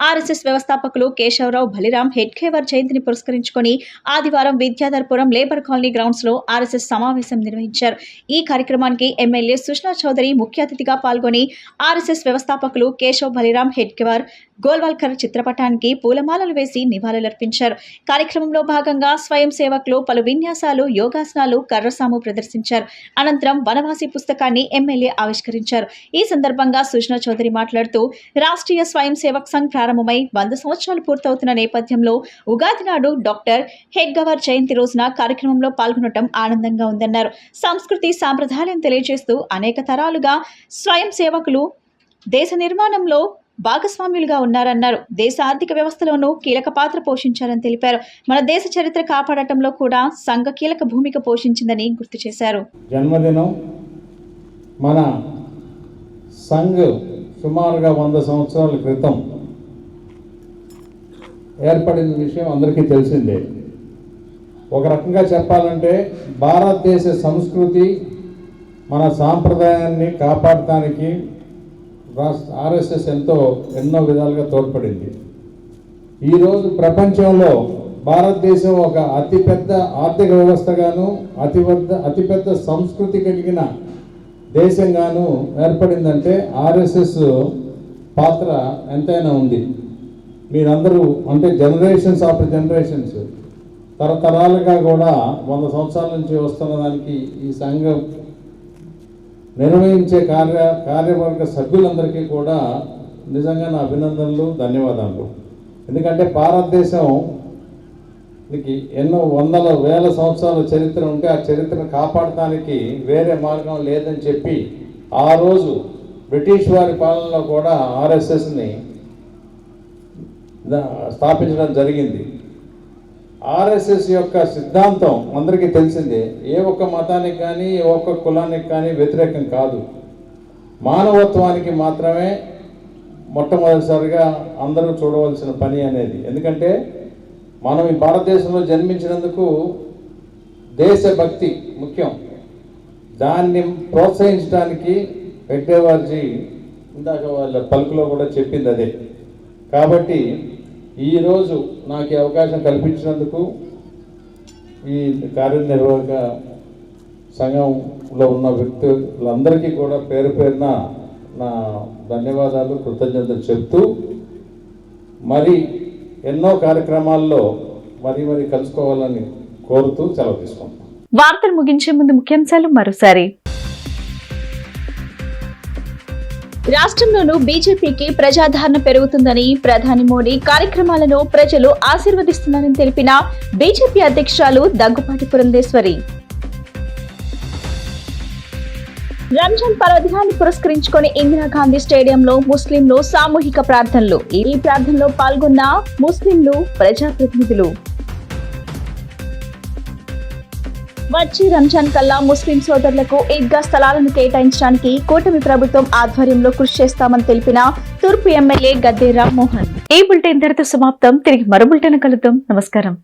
ఆర్ఎస్ఎస్ వ్యవస్థాపకులు కేశవరావు బలిరాం హెడ్కేవర్ జయంతిని పురస్కరించుకుని ఆదివారం విద్యాధర్పురం లేబర్ కాలనీ గ్రౌండ్స్ లో ఆర్ఎస్ఎస్ సమావేశం నిర్వహించారు. ఈ కార్యక్రమానికి ఎమ్మెల్యే సుష్నా చౌదరి ముఖ్య అతిథిగా పాల్గొని ఆర్ఎస్ఎస్ వ్యవస్థాపకులు కేశవ్ బలిరాం హెడ్కేవర్ గోల్వాల్కర్ చిత్రపటానికి పూలమాలలు వేసి నివాళులర్పించారు. కార్యక్రమంలో భాగంగా స్వయం సేవకులు పలు విన్యాసాలు, యోగాసనాలు, కర్రసాము ప్రదర్శించారు. అనంతరం వనవాసి పుస్తకాన్ని ఎమ్మెల్యే ఆవిష్కరించారు. ఈ సందర్భంగా సుష్నా చౌదరి మాట్లాడుతూ రాష్ట్రీయ స్వయం సేవక్ సంఘ్ ప్రారంభమై 100 సంవత్సరాలు పూర్తవుతున్న నేపథ్యంలో ఉగాది నాడు డాక్టర్ హెడ్గేవర్ జయంతి రోజున కార్యక్రమంలో పాల్గొనడం ఆనందంగా ఉందన్నారు. సంస్కృతి సాంప్రదాయాలను తెలియజేస్తూ అనేక తరాలుగా స్వయం సేవకులు దేశ నిర్మాణంలో భాగస్వామ్యులుగా ఉన్నారన్నారు. దేశ ఆర్థిక వ్యవస్థలోనూ కీలక పాత్ర పోషించారని తెలిపారు. మన దేశ చరిత్ర కాపాడటంలో కూడా సంఘ కీలక భూమిక పోషించిందని గుర్తు చేశారు. జన్మదినం మన సంఘ్ సుమారుగా 100 సంవత్సరాల క్రితం ఏర్పడిన విషయం అందరికీ తెలిసిందే. ఒక రకంగా చెప్పాలంటే భారతదేశ సంస్కృతి, మన సాంప్రదాయాన్ని కాపాడటానికి ఆర్ఎస్ఎస్ ఎన్నో విధాలుగా తోడ్పడింది. ఈరోజు ప్రపంచంలో భారతదేశం ఒక అతిపెద్ద ఆర్థిక వ్యవస్థగాను అతిపెద్ద సంస్కృతి కలిగిన దేశంగాను ఏర్పడిందంటే ఆర్ఎస్ఎస్ పాత్ర ఎంతైనా ఉంది. మీరందరూ అంటే జనరేషన్స్ ఆఫ్టర్ జనరేషన్స్ తరతరాలుగా కూడా 100 సంవత్సరాల నుంచి వస్తున్న దానికి ఈ సంఘం నిర్వహించే కార్యవర్గ సభ్యులందరికీ కూడా నిజంగా నా అభినందనలు, ధన్యవాదాలు. ఎందుకంటే భారతదేశానికి ఎన్నో వందల వేల సంవత్సరాల చరిత్ర ఉంటే ఆ చరిత్రను కాపాడటానికి వేరే మార్గం లేదని చెప్పి ఆ రోజు బ్రిటిష్ వారి పాలనలో కూడా ఆర్ఎస్ఎస్ని స్థాపించడం జరిగింది. ఆర్ఎస్ఎస్ యొక్క సిద్ధాంతం అందరికీ తెలిసిందే. ఏ ఒక్క మతానికి కానీ ఏ ఒక్క కులానికి కానీ వ్యతిరేకం కాదు. మానవత్వానికి మాత్రమే మొట్టమొదటిసారిగా అందరూ చూడవలసిన పని అనేది. ఎందుకంటే మనం ఈ భారతదేశంలో జన్మించినందుకు దేశభక్తి ముఖ్యం. దాన్ని ప్రోత్సహించడానికి హెడ్గేవార్జీ ఇందాక వాళ్ళ పలుకులో కూడా చెప్పింది అదే. కాబట్టి ఈరోజు నాకు ఈ అవకాశం కల్పించినందుకు ఈ కార్యనిర్వాహక సంఘంలో ఉన్న వ్యక్తులందరికీ కూడా పేరు పేరున నా ధన్యవాదాలు, కృతజ్ఞతలు చెప్తూ మరి ఎన్నో కార్యక్రమాల్లో మరి కలుసుకోవాలని కోరుతూ సెలవు తీసుకుంటాం. వార్తలు ముగించే ముందు ముఖ్యాంశాలు మరోసారి. రాష్ట్రంలోనూ బీజేపీకి ప్రజాదరణ పెరుగుతుందని ప్రధాని మోడీ కార్యక్రమాలను ప్రజలు ఆశీర్వదిస్తున్నారని తెలిపిన బీజేపీ అధ్యక్షురాలు దగ్గుపాటి పురంధేశ్వరి. రంజాన్ పర్వదినాన్ని పురస్కరించుకొని ఇందిరాగాంధీ స్టేడియంలో ముస్లింలు సామూహిక ప్రార్థనలు. ఈ ప్రార్థనలో పాల్గొన్న ముస్లింలు, ప్రజాప్రతినిధులు. వచ్చే రంజాన్ కల్లా ముస్లిం సోదరులకు ఈద్గా స్థలాలను కేటాయించడానికి కూటమి ప్రభుత్వం ఆధ్వర్యంలో కృషి చేస్తామని తెలిపిన తూర్పు ఎమ్మెల్యే గద్దె రామ్మోహన్. ఈ బులెటిన్ ఇంతటితో సమాప్తం. తిరిగి మరో బులెటిన్ కలుద్దాం. నమస్కారం.